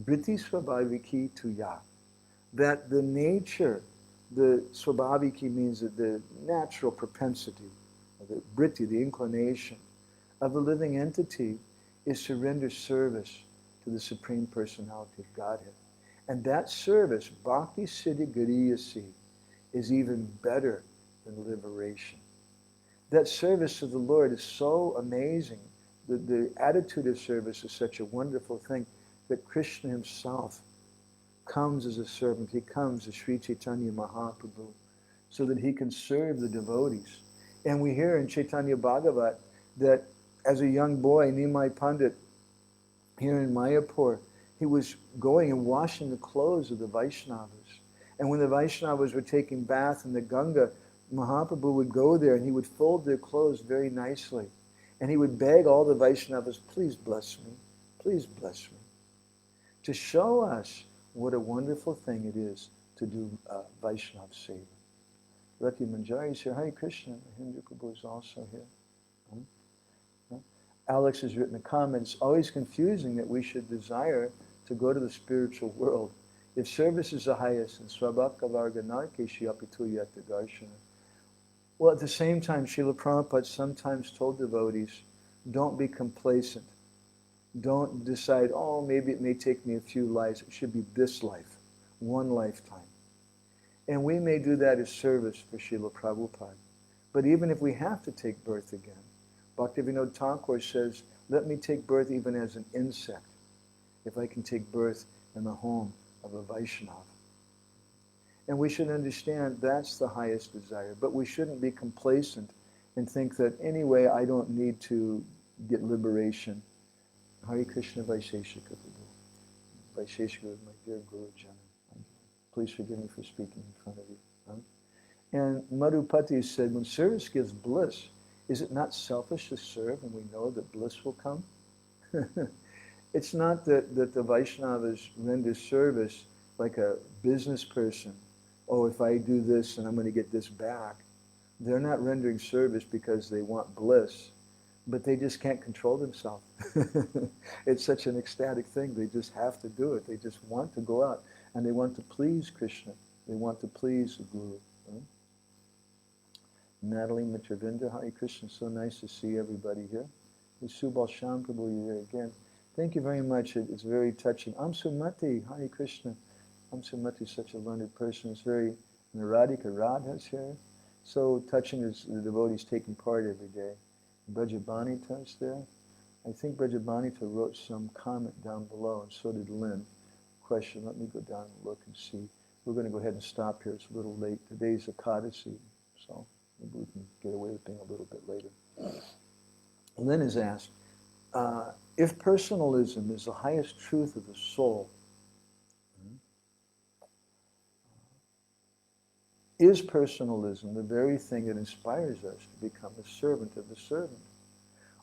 Britti Swabhaviki Tuya, that the nature, the Swabhaviki means that the natural propensity, the Britti, the inclination of the living entity is to render service to the Supreme Personality of Godhead. And that service, Bhakti Siddhi Gariyasi, is even better than liberation. That service of the Lord is so amazing. The attitude of service is such a wonderful thing that Krishna himself comes as a servant. He comes as Sri Chaitanya Mahaprabhu so that he can serve the devotees. And we hear in Chaitanya Bhagavat that as a young boy, Nimai Pandit, here in Mayapur, he was going and washing the clothes of the Vaishnavas. And when the Vaishnavas were taking bath in the Ganga, Mahaprabhu would go there and he would fold their clothes very nicely. And he would beg all the Vaishnavas, please bless me, please bless me, to show us what a wonderful thing it is to do Vaishnava Seva. Rati Manjari is here. Hare Krishna. Mahendra Prabhu is also here. Alex has written a comment, it's always confusing that we should desire to go to the spiritual world. If service is the highest, and Swabhakta Varga Narkeshi Apituyata Darshana. Well, at the same time, Srila Prabhupada sometimes told devotees, don't be complacent. Don't decide, oh, maybe it may take me a few lives. It should be this life, one lifetime. And we may do that as service for Srila Prabhupada. But even if we have to take birth again, Bhaktivinoda Thakur says, let me take birth even as an insect, if I can take birth in the home of a Vaishnava. And we should understand that's the highest desire. But we shouldn't be complacent and think that anyway, I don't need to get liberation. Hare Krishna Vaisheshika Prabhu. Vaisheshika is my dear Guru Jana. Please forgive me for speaking in front of you. And Madhupati said, when service gives bliss, is it not selfish to serve when we know that bliss will come? It's not that the Vaishnavas render service like a business person. Oh, if I do this and I'm going to get this back. They're not rendering service because they want bliss, but they just can't control themselves. It's such an ecstatic thing. They just have to do it. They just want to go out and they want to please Krishna. They want to please the Guru. Natalie Mitravinda, Hare Krishna, so nice to see everybody here. Subal Sham Prabhu, you're here again. Thank you very much. It's very touching. Amsumati, Hare Krishna. Amsumati is such a learned person. It's very, and Radhika Radha's here. So touching as the devotees taking part every day. Brajabanita's there. I think Brajabanita wrote some comment down below, and so did Lynn. Question, let me go down and look and see. We're going to go ahead and stop here. It's a little late. Today's Ekadasi, so maybe we can get away with being a little bit later. Lynn has asked, if personalism is the highest truth of the soul, is personalism the very thing that inspires us to become a servant of the servant?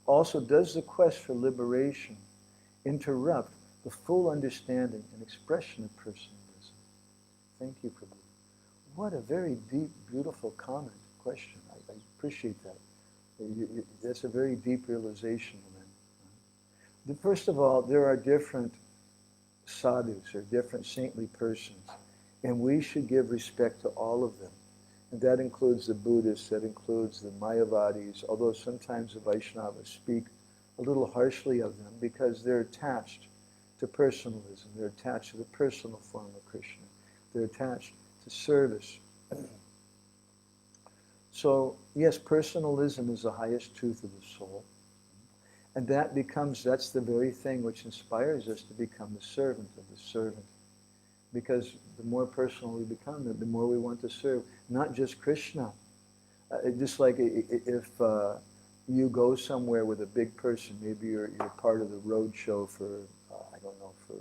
Also, does the quest for liberation interrupt the full understanding and expression of personalism? Thank you, Prabhu. What a very deep, beautiful comment, question. I appreciate that. That's a very deep realization, Lynn. First of all, there are different sadhus, or different saintly persons, and we should give respect to all of them. And that includes the Buddhists, that includes the Mayavadis, although sometimes the Vaishnavas speak a little harshly of them because they're attached to personalism. They're attached to the personal form of Krishna. They're attached to service. So, yes, personalism is the highest truth of the soul. And that's the very thing which inspires us to become the servant of the servant. Because the more personal we become, the more we want to serve, not just Krishna. Just like if you go somewhere with a big person, maybe you're part of the road show for, I don't know, for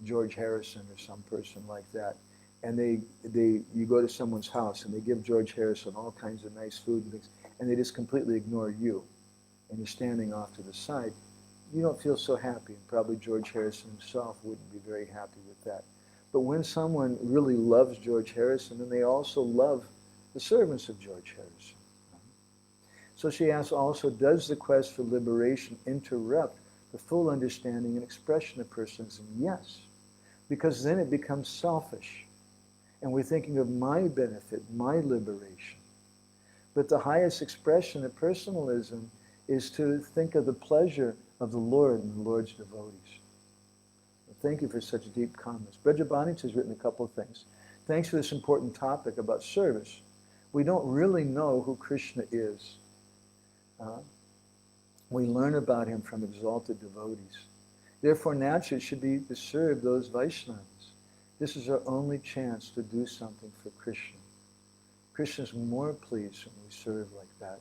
George Harrison or some person like that, and you go to someone's house and they give George Harrison all kinds of nice food and things, and they just completely ignore you, and you're standing off to the side, you don't feel so happy, and probably George Harrison himself wouldn't be very happy with that. But when someone really loves George Harrison, then they also love the servants of George Harrison. So she asks also, does the quest for liberation interrupt the full understanding and expression of personalism? Yes, because then it becomes selfish. And we're thinking of my benefit, my liberation. But the highest expression of personalism is to think of the pleasure of the Lord and the Lord's devotees. Thank you for such deep comments. Brajabhanich has written a couple of things. Thanks for this important topic about service. We don't really know who Krishna is. We learn about him from exalted devotees. Therefore, naturally, it should be to serve those Vaishnavas. This is our only chance to do something for Krishna. Krishna is more pleased when we serve like that.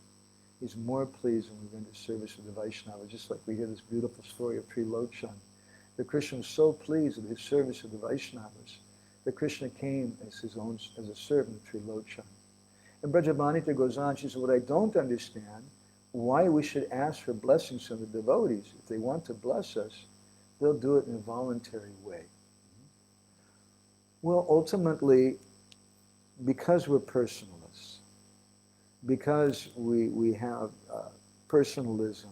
He's more pleased when we render service to the Vaishnava, just like we hear this beautiful story of Trilochan. That Krishna was so pleased with his service of the Vaishnavas that Krishna came as a servant of Trilochan. And Brajabhanita goes on, she says, what I don't understand, why we should ask for blessings from the devotees. If they want to bless us, they'll do it in a voluntary way. Well, ultimately, because we're personalists, because we have personalism,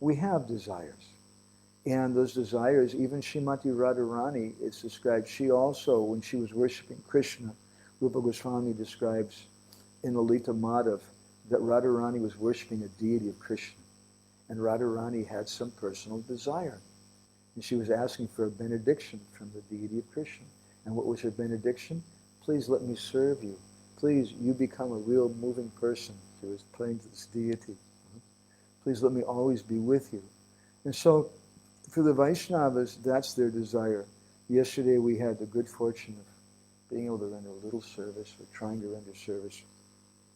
we have desires. And those desires, even Srimati Radharani, it's described, she also, when she was worshiping Krishna, Rupa Goswami describes in Lalita Madhav that Radharani was worshiping a deity of Krishna. And Radharani had some personal desire. And she was asking for a benediction from the deity of Krishna. And what was her benediction? Please let me serve you. Please, you become a real moving person. She was praying to this deity. Please let me always be with you. And so, for the Vaishnavas, that's their desire. Yesterday we had the good fortune of being able to render a little service, or trying to render service,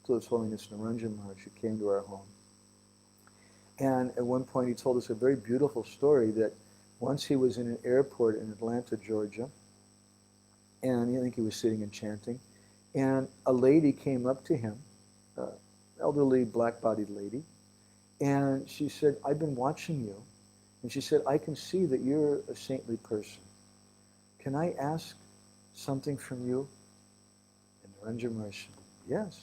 to His Holiness Naranjan Maharaj, who came to our home. And at one point he told us a very beautiful story that once he was in an airport in Atlanta, Georgia, and I think he was sitting and chanting, and a lady came up to him, elderly black-bodied lady, and she said, I've been watching you. And she said, I can see that you're a saintly person. Can I ask something from you? And Naranjan Maharaj said, yes.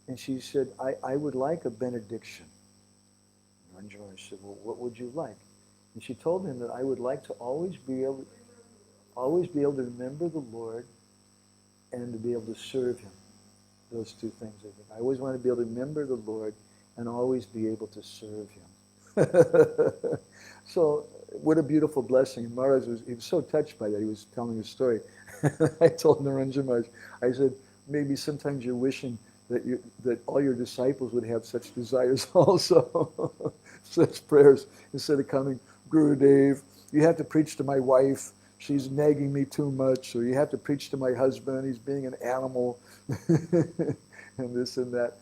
And she said, I would like a benediction. And Naranjan Maharaj said, well, what would you like? And she told him that I would like to always be able to remember the Lord and to be able to serve him. Those two things, I think. I always want to be able to remember the Lord and always be able to serve him. So, what a beautiful blessing. And Maharaj was so touched by that. He was telling a story. I told Naranjan Maharaj, I said, maybe sometimes you're wishing that all your disciples would have such desires also, such prayers, instead of coming, Gurudev, you have to preach to my wife, she's nagging me too much, or you have to preach to my husband, he's being an animal, and this and that.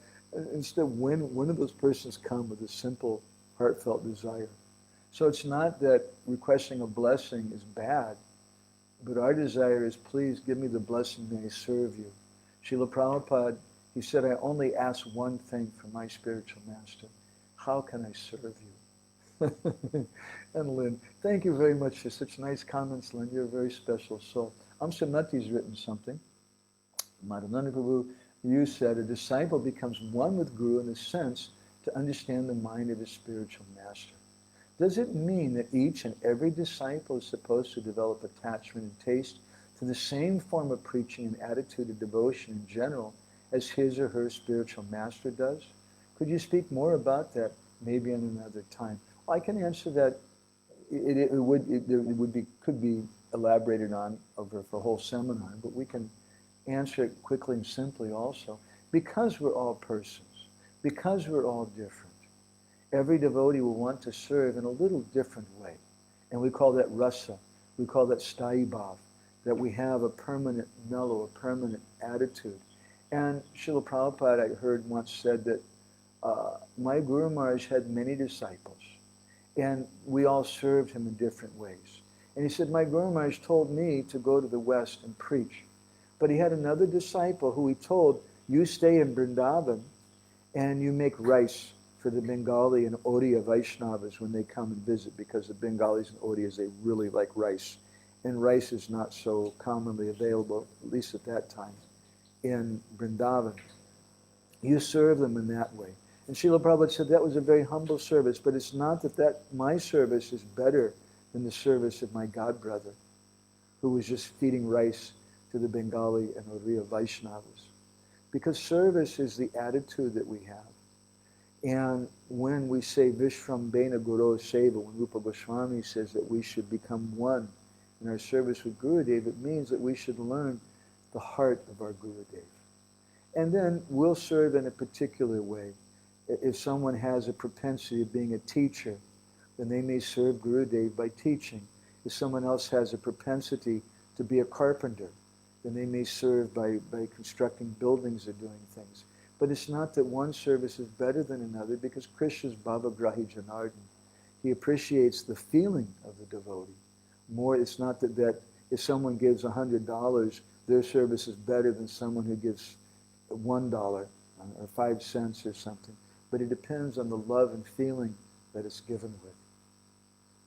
Instead, when one of those persons come with a simple, heartfelt desire. So it's not that requesting a blessing is bad, but our desire is, please give me the blessing, may I serve you. Srila Prabhupada, he said, I only ask one thing from my spiritual master. How can I serve you? And Lynn, thank you very much for such nice comments, Lynn. You're a very special soul. Amsamati's written something. Madhananda Prabhu, You said a disciple becomes one with Guru in a sense to understand the mind of his spiritual master. Does it mean that each and every disciple is supposed to develop attachment and taste to the same form of preaching and attitude of devotion in general as his or her spiritual master does? Could you speak more about that maybe in another time? Well, I can answer that. Could be elaborated on over for a whole seminar, but we can answer it quickly and simply also. Because we're all persons, because we're all different, every devotee will want to serve in a little different way. And we call that rasa, we call that sthayi bhav, that we have a permanent mellow, a permanent attitude. And Srila Prabhupada, I heard once said that my Guru Maharaj had many disciples, and we all served him in different ways. And he said, my Guru Maharaj told me to go to the West and preach. But he had another disciple who he told, you stay in Vrindavan and you make rice for the Bengali and Odia Vaishnavas when they come and visit, because the Bengalis and Odiyas, they really like rice. And rice is not so commonly available, at least at that time, in Vrindavan. You serve them in that way. And Srila Prabhupada said that was a very humble service, but it's not that my service is better than the service of my godbrother, who was just feeding rice to the Bengali and Oriya Vaishnavas. Because service is the attitude that we have. And when we say Vishram Bena Guru Seva, when Rupa Goswami says that we should become one in our service with Gurudev, it means that we should learn the heart of our Gurudev. And then we'll serve in a particular way. If someone has a propensity of being a teacher, then they may serve Gurudev by teaching. If someone else has a propensity to be a carpenter, then they may serve by constructing buildings or doing things. But it's not that one service is better than another, because Krishna's Bhavagrahi Janardhan. He appreciates the feeling of the devotee. More, it's not that if someone gives $100, their service is better than someone who gives $1 or 5 cents or something. But it depends on the love and feeling that it's given with.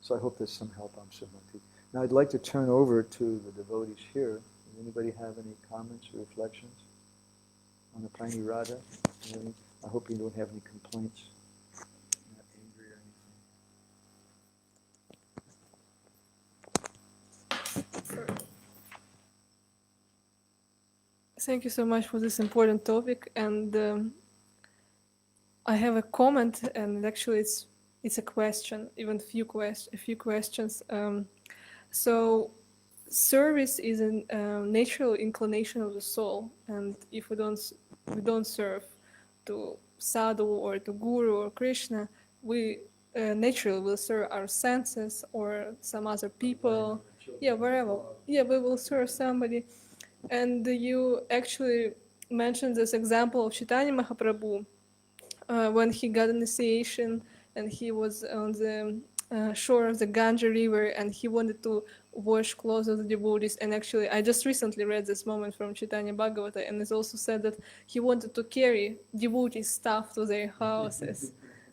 So I hope there's some help on Srimanti. Now I'd like to turn over to the devotees here. Does anybody have any comments or reflections on the Pranay Radha? I hope you don't have any complaints. You're not angry or anything. Thank you so much for this important topic, and I have a comment, and actually it's a question, even a few questions. So service is a natural inclination of the soul, and if we don't serve to sadhu or to guru or Krishna, we naturally will serve our senses or some other people. Yeah, wherever. Yeah, we will serve somebody. And you actually mentioned this example of Chaitanya Mahaprabhu when he got initiation and he was on the shore of the Ganga River and he wanted to wash clothes of the devotees. And actually, I just recently read this moment from Chaitanya Bhagavata, and it also said that he wanted to carry devotees' stuff to their houses.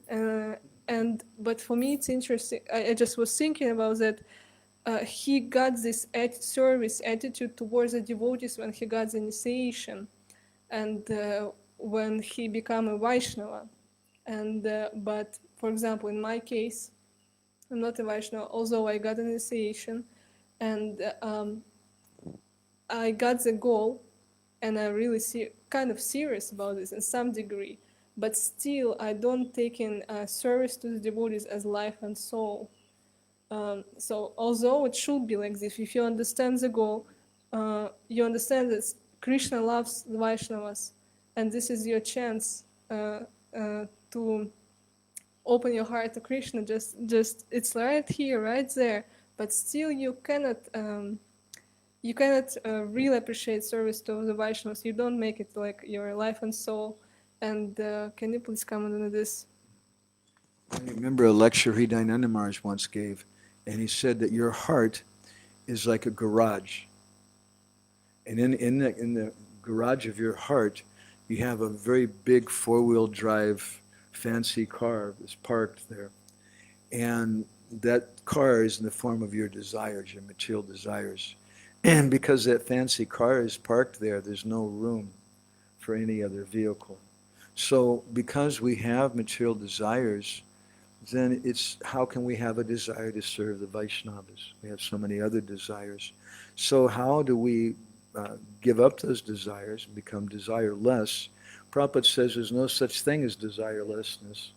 But for me, it's interesting. I just was thinking about that. He got this service attitude towards the devotees when he got the initiation, and when he became a Vaishnava. But for example, in my case, I'm not a Vaishnava, although I got an initiation, and I got the goal, and I'm really kind of serious about this in some degree. But still, I don't take in service to the devotees as life and soul. So although it should be like this, if you understand the goal, you understand that Krishna loves the Vaishnavas, and this is your chance to open your heart to Krishna. Just it's right here, right there. But still, you cannot really appreciate service to the Vaishnavas. You don't make it like your life and soul. And can you please comment on this? I remember a lecture Hridayananda Maharaj once gave, and he said that your heart is like a garage. And in the garage of your heart, you have a very big 4-wheel drive fancy car that's parked there. And that car is in the form of your desires, your material desires. And because that fancy car is parked there, there's no room for any other vehicle. So because we have material desires, then it's how can we have a desire to serve the Vaishnavas? We have so many other desires. So how do we give up those desires and become desireless? Prabhupada says there's no such thing as desirelessness.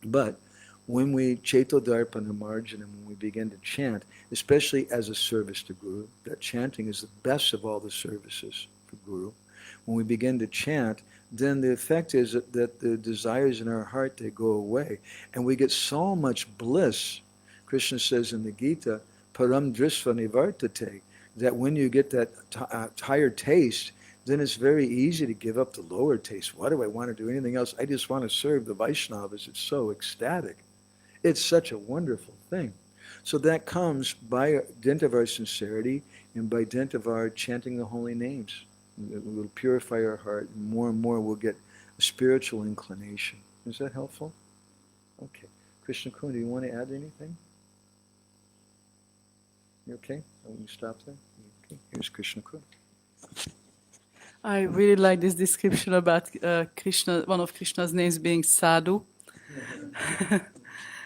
But when we Chaitodarpana Marjana, when we begin to chant, especially as a service to Guru, that chanting is the best of all the services for Guru. When we begin to chant, then the effect is that the desires in our heart, they go away. And we get so much bliss. Krishna says in the Gita, Param Drisva Nivartate, that when you get that higher taste, then it's very easy to give up the lower taste. Why do I want to do anything else? I just want to serve the Vaishnavas. It's so ecstatic. It's such a wonderful thing. So that comes by dint of our sincerity and by dint of our chanting the holy names. It will purify our heart, and more we'll get a spiritual inclination. Is that helpful? Okay. Krishna Kun, do you want to add anything? You okay? We can stop there? Okay. Here's Krishna Kun. I really like this description about Krishna, one of Krishna's names being Sadhu,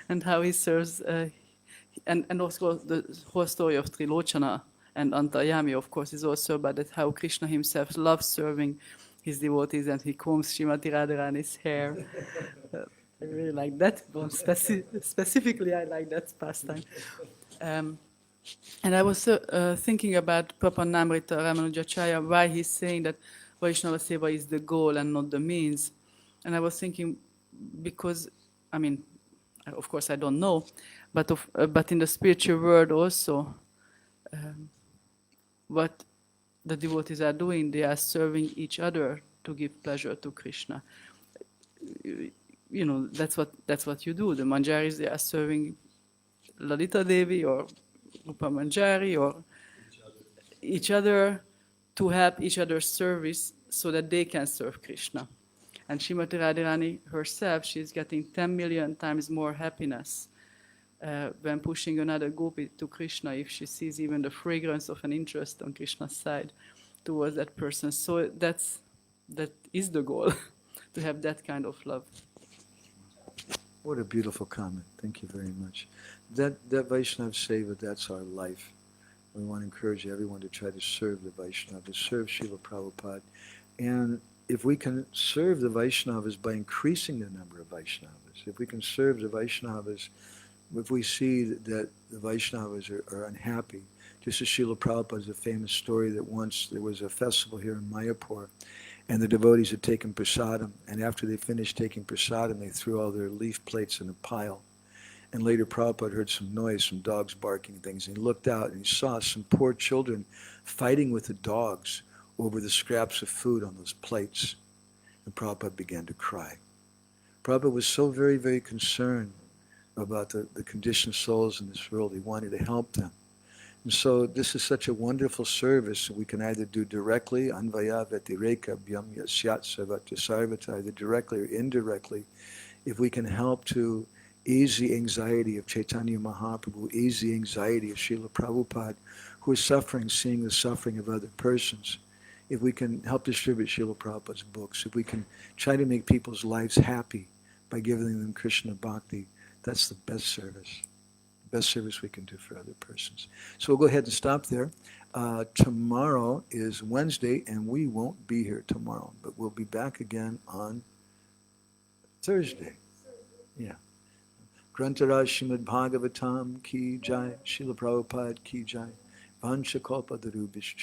and how he serves, and also the whole story of Trilochana and Antaryami, of course, is also about that how Krishna himself loves serving his devotees, and he combs Srimati Radharani's hair. I really like that one. Specifically, I like that pastime. And I was thinking about Papa Namrita Ramanujacharya, why he's saying that Vaishnava Seva is the goal and not the means. And I was thinking, because, I mean, of course I don't know, but in the spiritual world also, what the devotees are doing, they are serving each other to give pleasure to Krishna. You know, that's what you do. The Manjaris, they are serving Lalita Devi or Rupa Manjari or each other to help each other's service so that they can serve Krishna. And Srimati Radharani herself, she's getting 10 million times more happiness when pushing another gopi to Krishna if she sees even the fragrance of an interest on Krishna's side towards that person. So that is the goal, to have that kind of love. What a beautiful comment. Thank you very much. That Vaishnava Seva, that's our life. We want to encourage everyone to try to serve the Vaishnava, to serve Srila Prabhupada. And if we can serve the Vaishnavas by increasing the number of Vaishnavas, if we can serve the Vaishnavas, if we see that the Vaishnavas are unhappy, just as Srila Prabhupada's a famous story that once there was a festival here in Mayapur, and the devotees had taken prasadam, and after they finished taking prasadam, they threw all their leaf plates in a pile. And later Prabhupada heard some noise, some dogs barking and things, and he looked out and he saw some poor children fighting with the dogs over the scraps of food on those plates. And Prabhupada began to cry. Prabhupada was so very, very concerned about the conditioned souls in this world. He wanted to help them. And so this is such a wonderful service we can either do directly, anvaya vetireka bhyam yasyat sarvatra sarvata, either directly or indirectly, if we can help to ease the anxiety of Chaitanya Mahaprabhu, ease the anxiety of Srila Prabhupada, who is suffering, seeing the suffering of other persons. If we can help distribute Srila Prabhupada's books, if we can try to make people's lives happy by giving them Krishna Bhakti, that's the best service. Best service we can do for other persons. So we'll go ahead and stop there. Tomorrow is Wednesday, and we won't be here tomorrow, but we'll be back again on Thursday. Yeah. Grantaraj Srimad Bhagavatam ki jai, Srila Prabhupada ki jai, Vanchakalpa Darubhishcha.